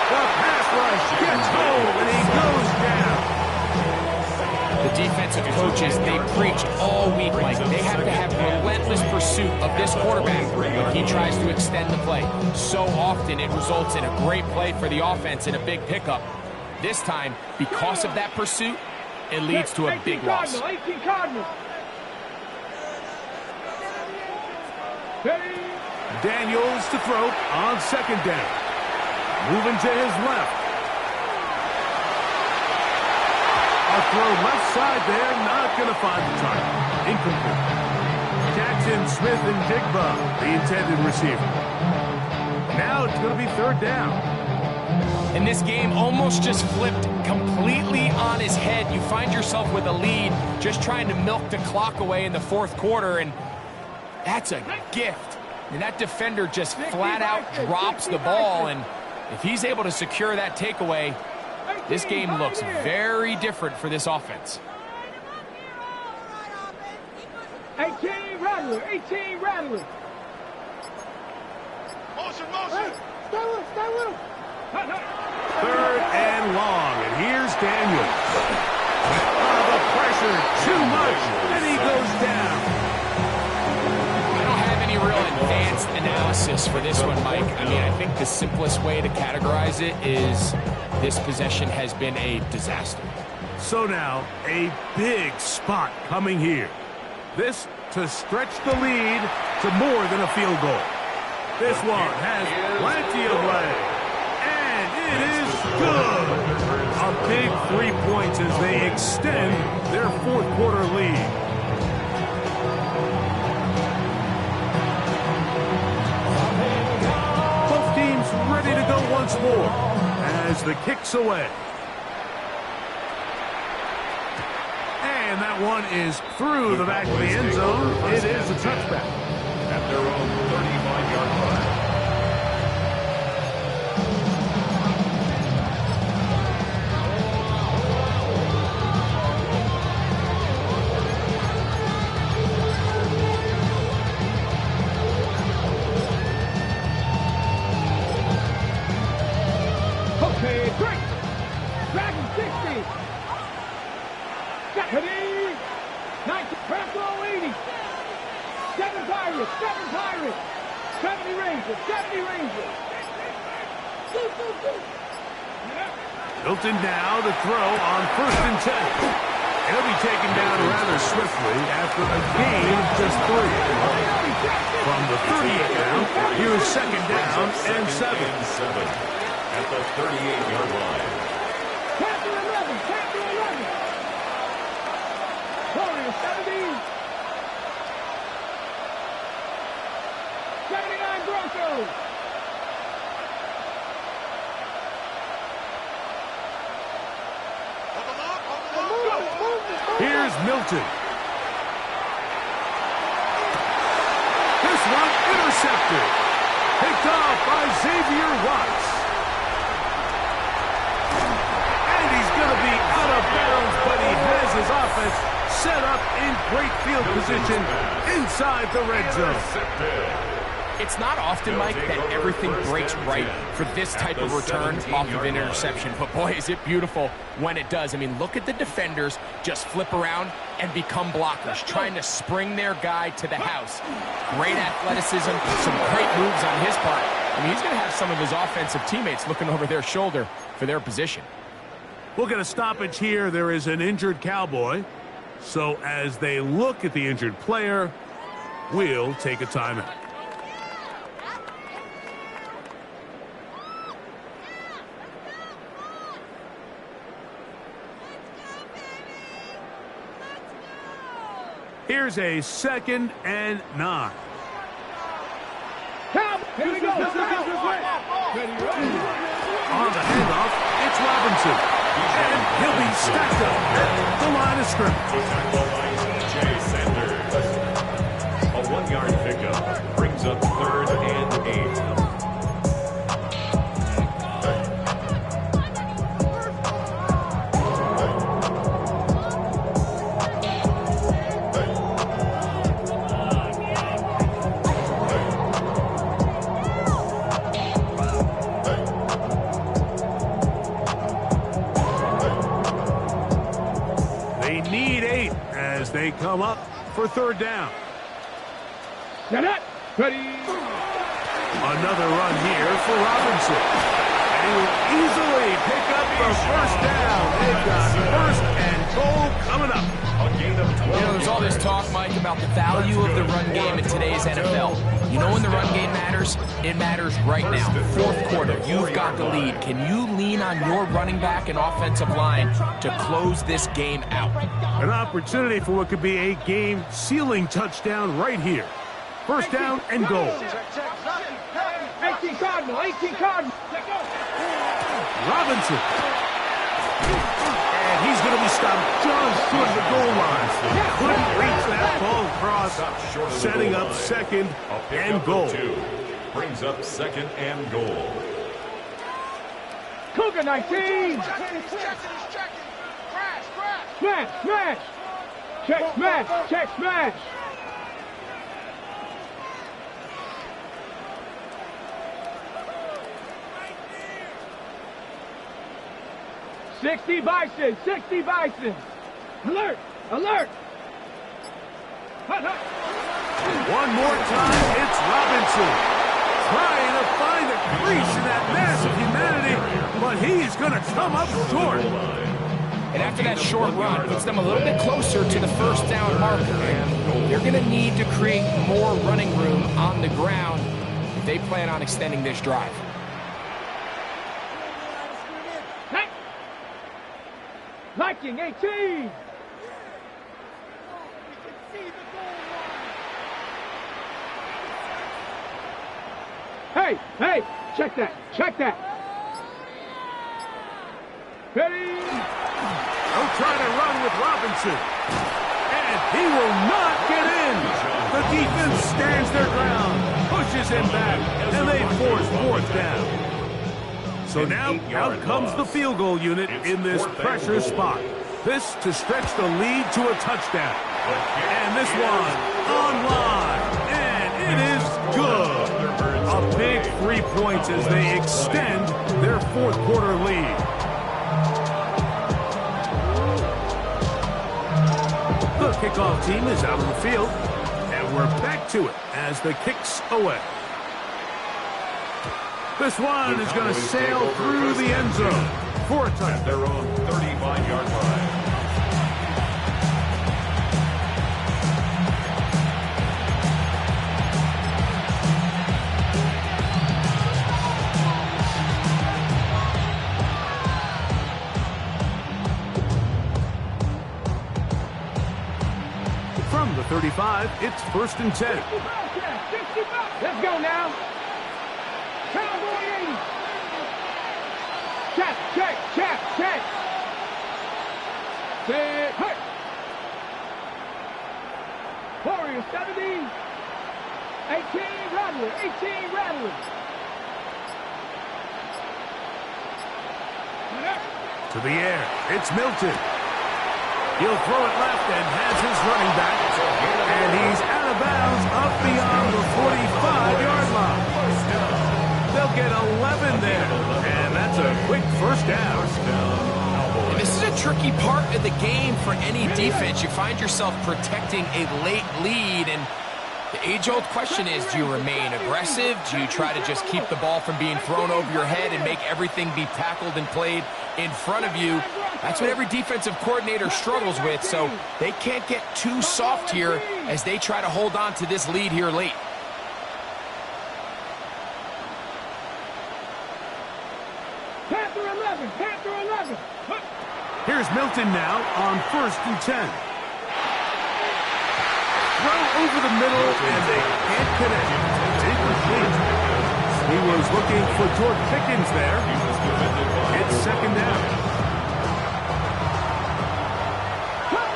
The pass rush gets home, and he goes down. The defensive coaches, they preached all week, Mike. They have to have relentless pursuit of this quarterback when he tries to extend the play. So often it results in a great play for the offense and a big pickup. This time, because of that pursuit, it leads to a big loss. 18 Cardinal. Ready. Daniels to throw on 2nd down. Moving to his left. A throw left side there, not going to find the target. Incomplete. Jackson, Smith, and Jigba, the intended receiver. Now it's going to be 3rd down. And this game almost just flipped completely on his head. You find yourself with a lead, just trying to milk the clock away in the 4th quarter, and that's a gift. And that defender just flat out drops the ball, and if he's able to secure that takeaway, this game looks very different for this offense. 18 Rattler. 18 Rattler. Motion. Stay with him. 3rd and long, and here's Daniel. The pressure, too much, and he goes down. I don't have any real advanced analysis emphasis for this one, Mike. I mean, I think the simplest way to categorize it is this possession has been a disaster. So now, a big spot coming here. This to stretch the lead to more than a field goal. This one has plenty of leg. And it is good. A big 3 points as they extend their fourth quarter lead. Both teams ready to go once more as the kick's away. And that one is through the back of the end zone. It is a touchback. At their own 35-yard line. Okay, great. Dragon 60. Stephanie. 19. Purple 80. 7 Pirates. 7 Pirates. 70 Rangers. 70 Rangers. Hilton now to throw on 1st and 10. He'll be taken down rather swiftly after a gain of just 3. From the 38 now, here's 2nd down and 7. At the 38-yard line. Captain 11. Captain 11. Warriors 70. 79 Broncos. Here's Milton. This one intercepted. Picked off by Xavier Watts. And he's going to be out of bounds, but he has his offense set up in great field position inside the red zone. It's not often, Mike, that everything breaks right for this type of return off of an interception. But, boy, is it beautiful when it does. I mean, look at the defenders just flip around and become blockers, trying to spring their guy to the house. Great athleticism, some great moves on his part. I mean, he's going to have some of his offensive teammates looking over their shoulder for their position. We'll get a stoppage here. There is an injured Cowboy. So as they look at the injured player, we'll take a timeout. Here's a 2nd and 9. Here we go. On the handoff, it's Robinson. And he'll be stacked up at the line of scrimmage. A 1-yard pickup brings up 3rd and 8. They come up for 3rd down. Ready. Another run here for Robinson. And he will easily pick up the 1st down. They've got 1st and goal coming up. A gain of 12. You know, there's all this talk, Mike, about the value of the run game in today's NFL. You know when the run game matters? It matters right now. 4th quarter, you've got the lead. Can you lean on your running back and offensive line to close this game out? An opportunity for what could be a game-sealing touchdown right here. 1st down and goal. 18 Cardinal. 18 Cardinal. Robinson. And he's going to be stopped just short of the goal line. Couldn't reach that ball across, setting up 2nd and goal. Brings up 2nd and goal. Cougar 19. Smash, smash. Check, smash, check, smash. $60 Bison, 60 Bison. Alert, alert. One more time, it's Robinson. trying to find a crease in that mass of humanity, but he's going to come up short. And after that short run, puts them a little bit closer to the first down marker. And they're going to need to create more running room on the ground if they plan on extending this drive. Liking 18. Hey, hey, check that, check that. Ready? They'll try to run with Robinson. And he will not get in. The defense stands their ground, pushes him back, and they force fourth down. So now out comes the field goal unit in this pressure spot. This to stretch the lead to a touchdown. And this one online. And it is good. A big 3 points as they extend their fourth quarter lead. The kickoff team is out on the field. And we're back to it as the kick's away. This one is going to sail through the end zone for a touchdown. At their own 35-yard line. From the 35, it's 1st and 10. Let's go now. Cowboy 80. Check, check, check, check. Set, hey. Warriors 70. 18 Rattler, 18 Rattler. To the air, it's Milton. He'll throw it left and has his running back. And he's out of bounds up beyond the 45-yard line. They'll get 11 there. And that's a quick first down. And this is a tricky part of the game for any defense. You find yourself protecting a late lead, and the age-old question is, do you remain aggressive? Do you try to just keep the ball from being thrown over your head and make everything be tackled and played in front of you? That's what every defensive coordinator struggles with, so they can't get too soft here as they try to hold on to this lead here late. Panther 11, Panther 11. Here's Milton now on 1st and 10. Throw over the middle, and they can't connect. It's incomplete. He was looking for George Pickens there. It's 2nd down. Cut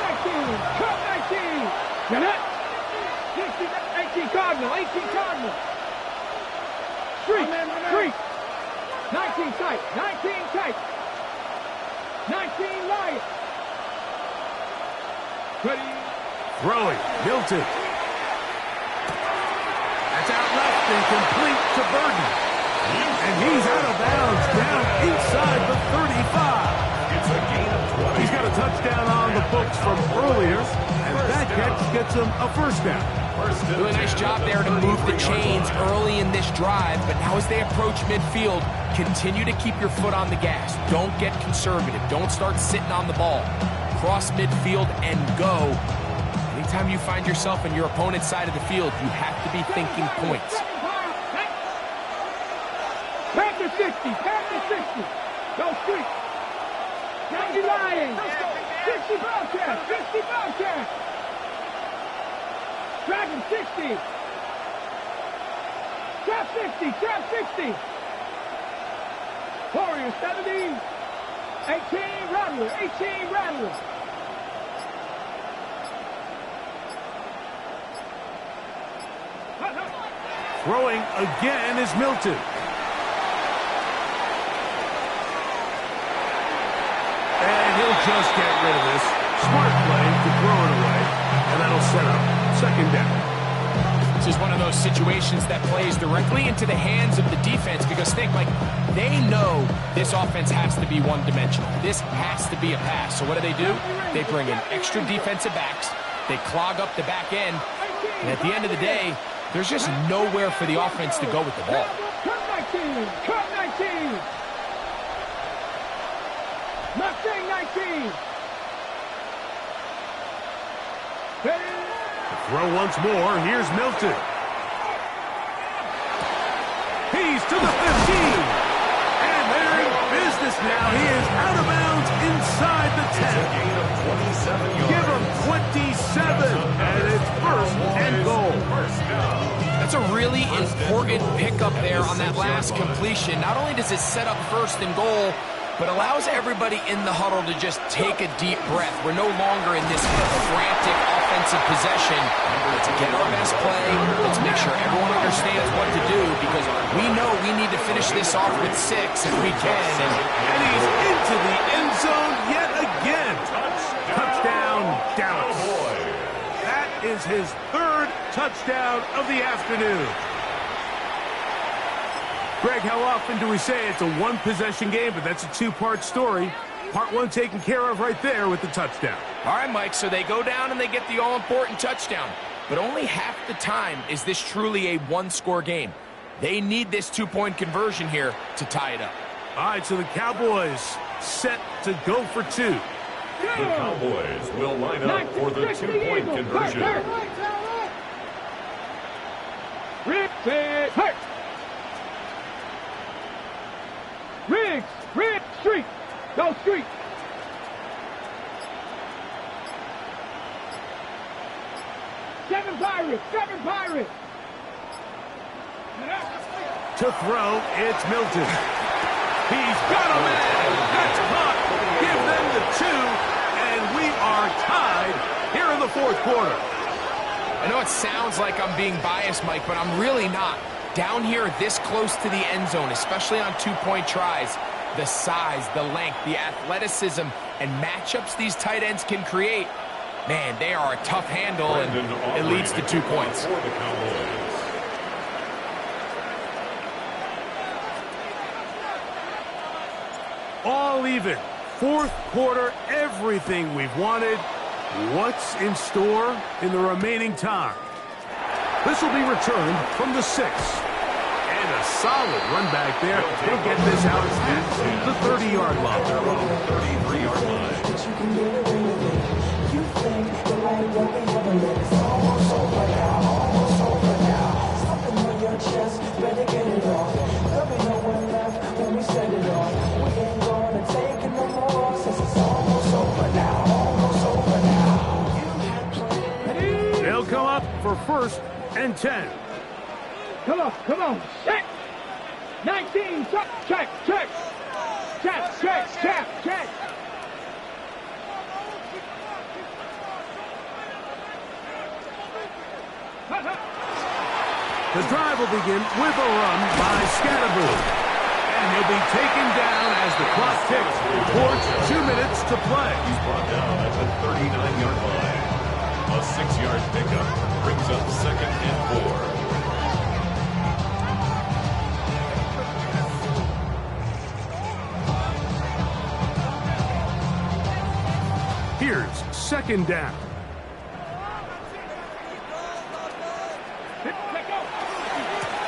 19. Get it? 18 Cardinal, 18 Cardinal. Street. 19 tight, 19 tight. 19 Lion. Ready? Throwing, Milton. That's out left and complete to Burton. And he's out of bounds down inside the 35. It's a gain of 20. He's got a touchdown on the books from earlier, and that catch gets him a first down. Really nice job there to move the chains early in this drive, but now as they approach midfield, continue to keep your foot on the gas. Don't get conservative. Don't start sitting on the ball. Cross midfield and go. Anytime you find yourself on your opponent's side of the field, you have to be thinking points. Panther 60, Panther 60. Go Street. 90 Lions. 60 Bobcats, 60 Bobcats. Dragon 60. Trap 60, Trap 60. Warriors 70. 18 Rattler, 18 Rattler. Throwing again is Milton. And he'll just get rid of this. Smart play to throw it away. And that'll set up 2nd down. This is one of those situations that plays directly into the hands of the defense because think, like, they know this offense has to be one-dimensional. This has to be a pass. So what do? They bring in extra defensive backs. They clog up the back end. And at the end of the day, There's just nowhere for the offense to go with the ball. Cut 19! Cut 19! Mustang 19! Throw once more. Here's Milton. He's to the 15. And they're in business now. He is out of bounds inside the 10. It's a gain of 27 yards. Give him 27. And it's first and goal. First down. That's a really important pickup there on that last completion. Not only does it set up first and goal, but allows everybody in the huddle to just take a deep breath. We're no longer in this frantic offensive possession. Let's get our best play. Let's make sure everyone understands what to do, because we know we need to finish this off with 6 if we can. And he's into the end zone yet again. Touchdown, Dallas. That is his 3rd touchdown of the afternoon. Greg, how often do we say it's a one-possession game, but that's a 2-part story? Part 1 taken care of right there with the touchdown. All right, Mike, so they go down and they get the all-important touchdown. But only half the time is this truly a one-score game. They need this 2-point conversion here to tie it up. All right, so the Cowboys set to go for 2. The Cowboys will line up for the 2-point conversion. Riggs, street, go street. Seven Pirates. To throw, it's Milton. He's got a man. That's caught. Give them the 2, and we are tied here in the 4th quarter. I know it sounds like I'm being biased, Mike, but I'm really not. Down here this close to the end zone, especially on 2-point tries, the size, the length, the athleticism, and matchups these tight ends can create, man, they are a tough handle, and it leads to 2 points. For the Cowboys. All even. 4th quarter, everything we've wanted. What's in store in the remaining time? This will be returned from the 6. And a solid run back there. They get this out at the 30-yard line. 33-yard line. They'll come up for 1st and 10. Come on, check. 19, check. The drive will begin with a run by Scatterboo. And he'll be taken down as the clock ticks towards 2 minutes to play. He's brought down at the 39-yard line. A 6-yard pickup brings up 2nd and 4. Here's 2nd down.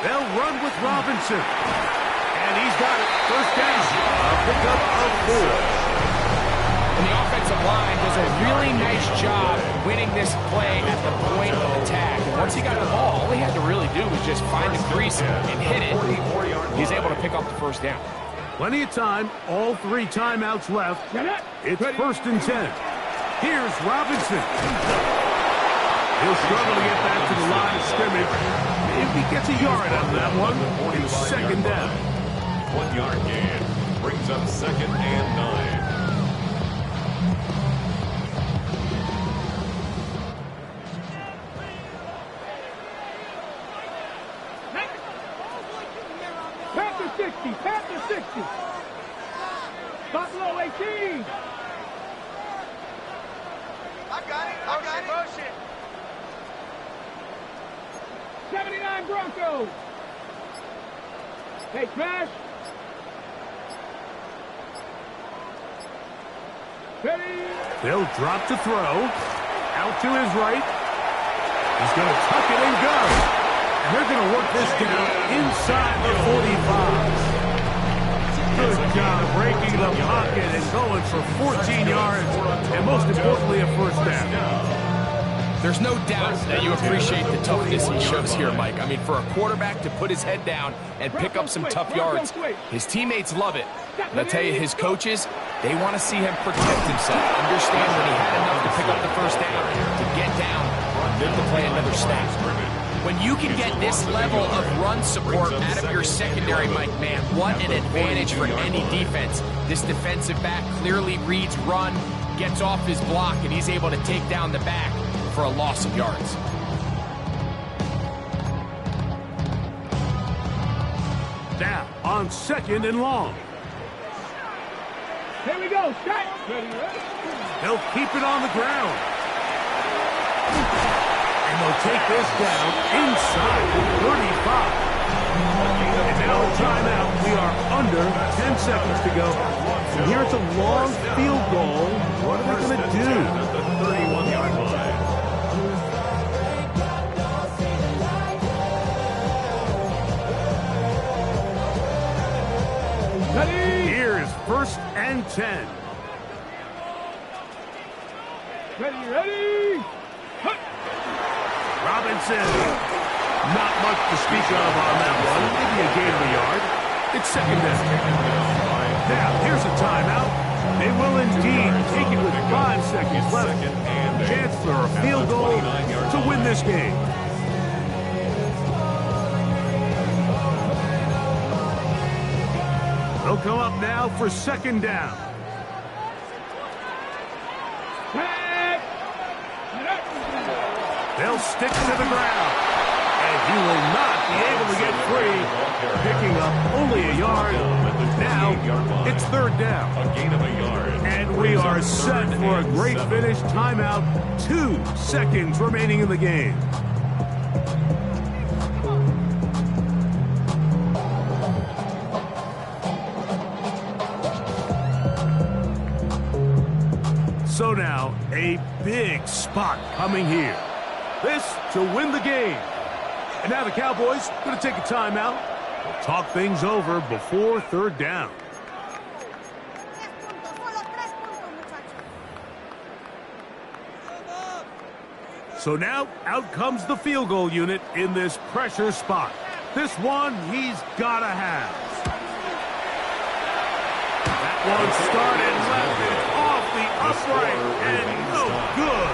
They'll run with Robinson. And he's got it. 1st down. A pickup of 4. And the offensive line does a really nice job winning this play at the point of attack. And once he got the ball, all he had to really do was just find the crease and hit it. He's able to pick up the 1st down. Plenty of time. All 3 timeouts left. It's 1st and 10. Here's Robinson. He'll struggle to get back to the line of scrimmage. If he gets a yard out of that one, it's 2nd down. 1-yard gain brings up 2nd and 9. Past the 60. Buffalo 18. I got it. Motion. 79 Broncos. Hey, Smash. Ready. They'll drop to throw. Out to his right. He's going to tuck it and go. And they're going to work this down inside the 45. Good job breaking the pocket and going for 14 yards, and most importantly, a first down. There's no doubt that you appreciate the toughness he shows here, Mike. I mean, for a quarterback to put his head down and pick up some tough yards, his teammates love it. And I'll tell you, his coaches, they want to see him protect himself. Understand when he had enough to pick up the first down, to get down, and then to play another snap. When you can get this level of run support out of your secondary, Mike, man, what an advantage for any defense. This defensive back clearly reads run, gets off his block, and he's able to take down the back for a loss of yards. Now, on 2nd and long. Here we go, shot. They'll keep it on the ground. And they'll take this down inside the 35. And now timeout. We are under 10 seconds to go. And here's a long field goal. What are they going to do? At the 31-yard line. Here's 1st and 10. Ready. Robinson. Not much to speak of on that one. Maybe a gain of a yard. It's 2nd down. Now, here's a timeout. They will indeed take it with 5 seconds left. Chance for a field goal to win this game. They'll come up now for 2nd down. They'll stick to the ground. And he will not be able to get free. Picking up only a yard. Now, it's 3rd down. A gain of a yard. And we are set for a great finish. Timeout. 2 seconds remaining in the game. So now, a big spot coming here. This to win the game. And now the Cowboys going to take a timeout. We'll talk things over before 3rd down. 3 puntos, solo 3 puntos, muchachos. So now, out comes the field goal unit in this pressure spot. This one, he's got to have. That one started left and off the upright, and no good.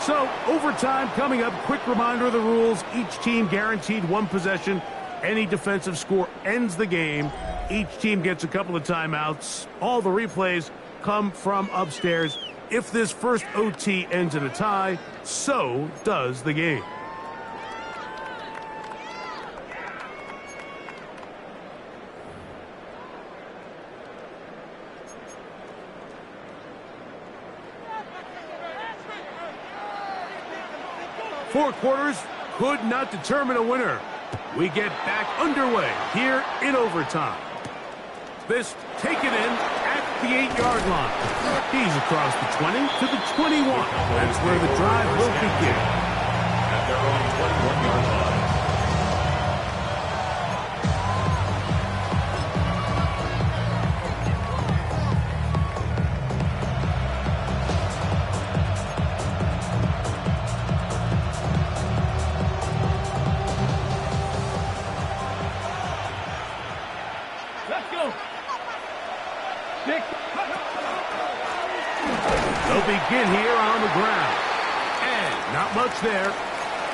So, overtime coming up. Quick reminder of the rules. Each team guaranteed 1 possession. Any defensive score ends the game. Each team gets a couple of timeouts. All the replays come from upstairs. If this first OT ends in a tie, so does the game. Four quarters could not determine a winner. We get back underway here in overtime. This taken in at the 8-yard line. He's across the 20 to the 21. That's where the drive will begin. At their own 21-yard line. They'll begin here on the ground. And not much there.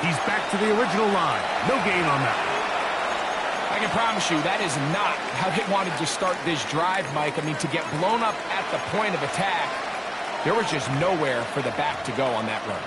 He's back to the original line. No gain on that. I can promise you that is not how they wanted to start this drive, Mike. I mean, to get blown up at the point of attack, there was just nowhere for the back to go on that run.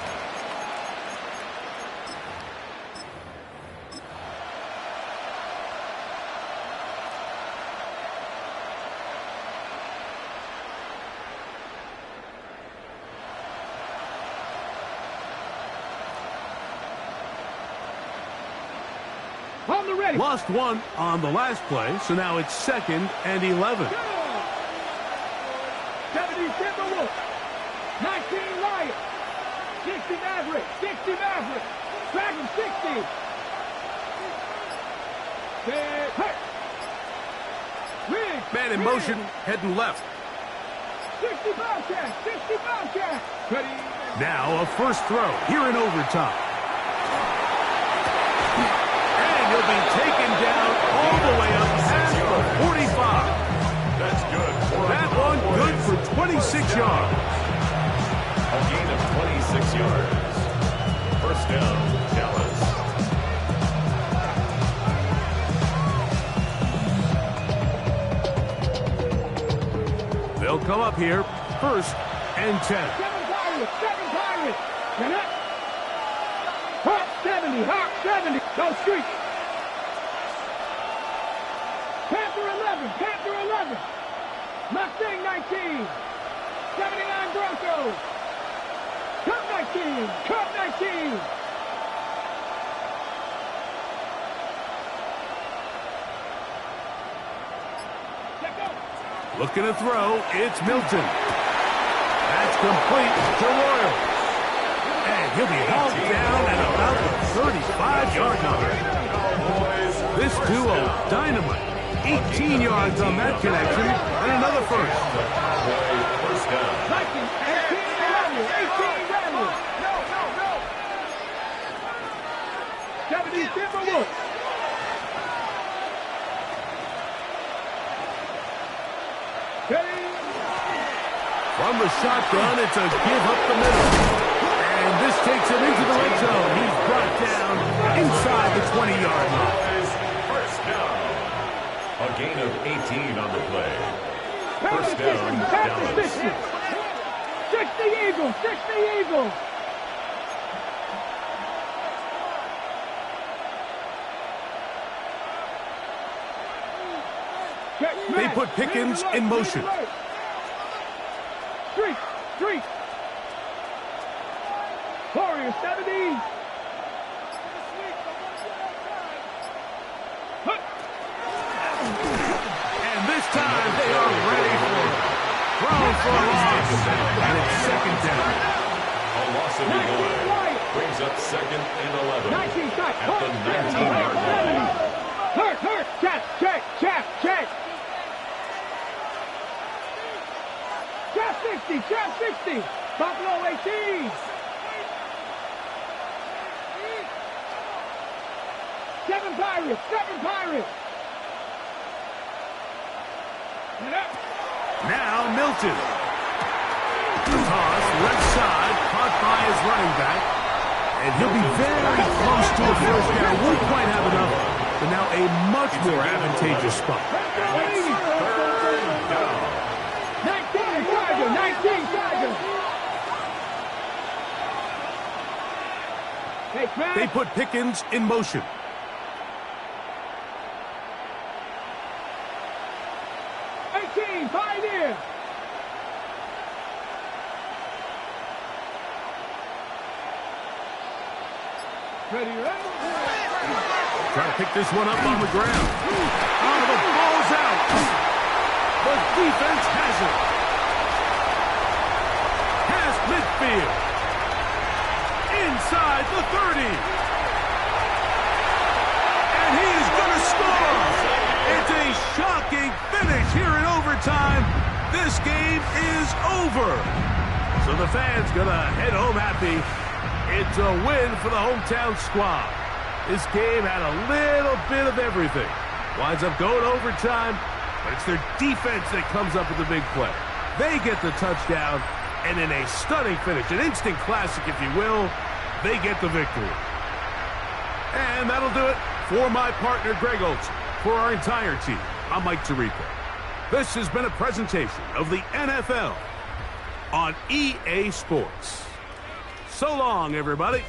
Lost one on the last play, so now it's 2nd and 11. 70 Timberwolves, 19 Lions, 60 Mavericks, 60 Mavericks. Back in 60. Hurt. Rig. Man in motion, heading left. 60 Bobcat. 60 Bobcat. Ready. Now a first throw here in overtime. And he'll be taken down all the way up past the 45. That's good. That one good for 26 yards. A gain of 26 yards. First down, Dallas. They'll come up here, first and 10. 7 Pirates. Connect. Hot 70. Hot 70. Go street. Panther 11. Panther 11. Mustang 19. 79 Broncos. Cup 19. Cup 19. Let go. Looking to throw, it's Milton. That's complete to Royal. And he'll be hauled down at about the 35-yard line. This duo, dynamite. 18 yards on that connection, and another first. First down. 19, 18 Randall. 18 Randall. No. 70 Timberwolves. From the shotgun, it's a give up the middle. And this takes him into the red zone. He's brought down inside the 20-yard line. First down. A gain of 18 on the play. First down, Dallas. 60 Eagles. 60 Eagles. They put Pickens in motion. Street. Warrior 70. And this time they are ready for it. Thrown for a loss. And it's second down. A loss of 1 brings up second and 11 at the 19-yard line. Hurt. Check. Trap 60. Buffalo 18. 7 Pirates. Now Milton. Toss left side, caught by his running back. And he'll be very close to a first down. Won't quite have enough, but now a much more advantageous spot. 19 Tiger. They put Pickens in motion. Pioneer. Ready. Trying to pick this one up on the ground. Oh, the ball's out. The defense has it. Past midfield. Inside the 30. And he is going to score. It's a shocking finish here in overtime. This game is over. So the fans going to head home happy. It's a win for the hometown squad. This game had a little bit of everything. Winds up going overtime, but it's their defense that comes up with the big play. They get the touchdown, and in a stunning finish, an instant classic, if you will, they get the victory. And that'll do it for my partner, Greg Olson. For our entire team, I'm Mike Tirico. This has been a presentation of the NFL on EA Sports. So long, everybody.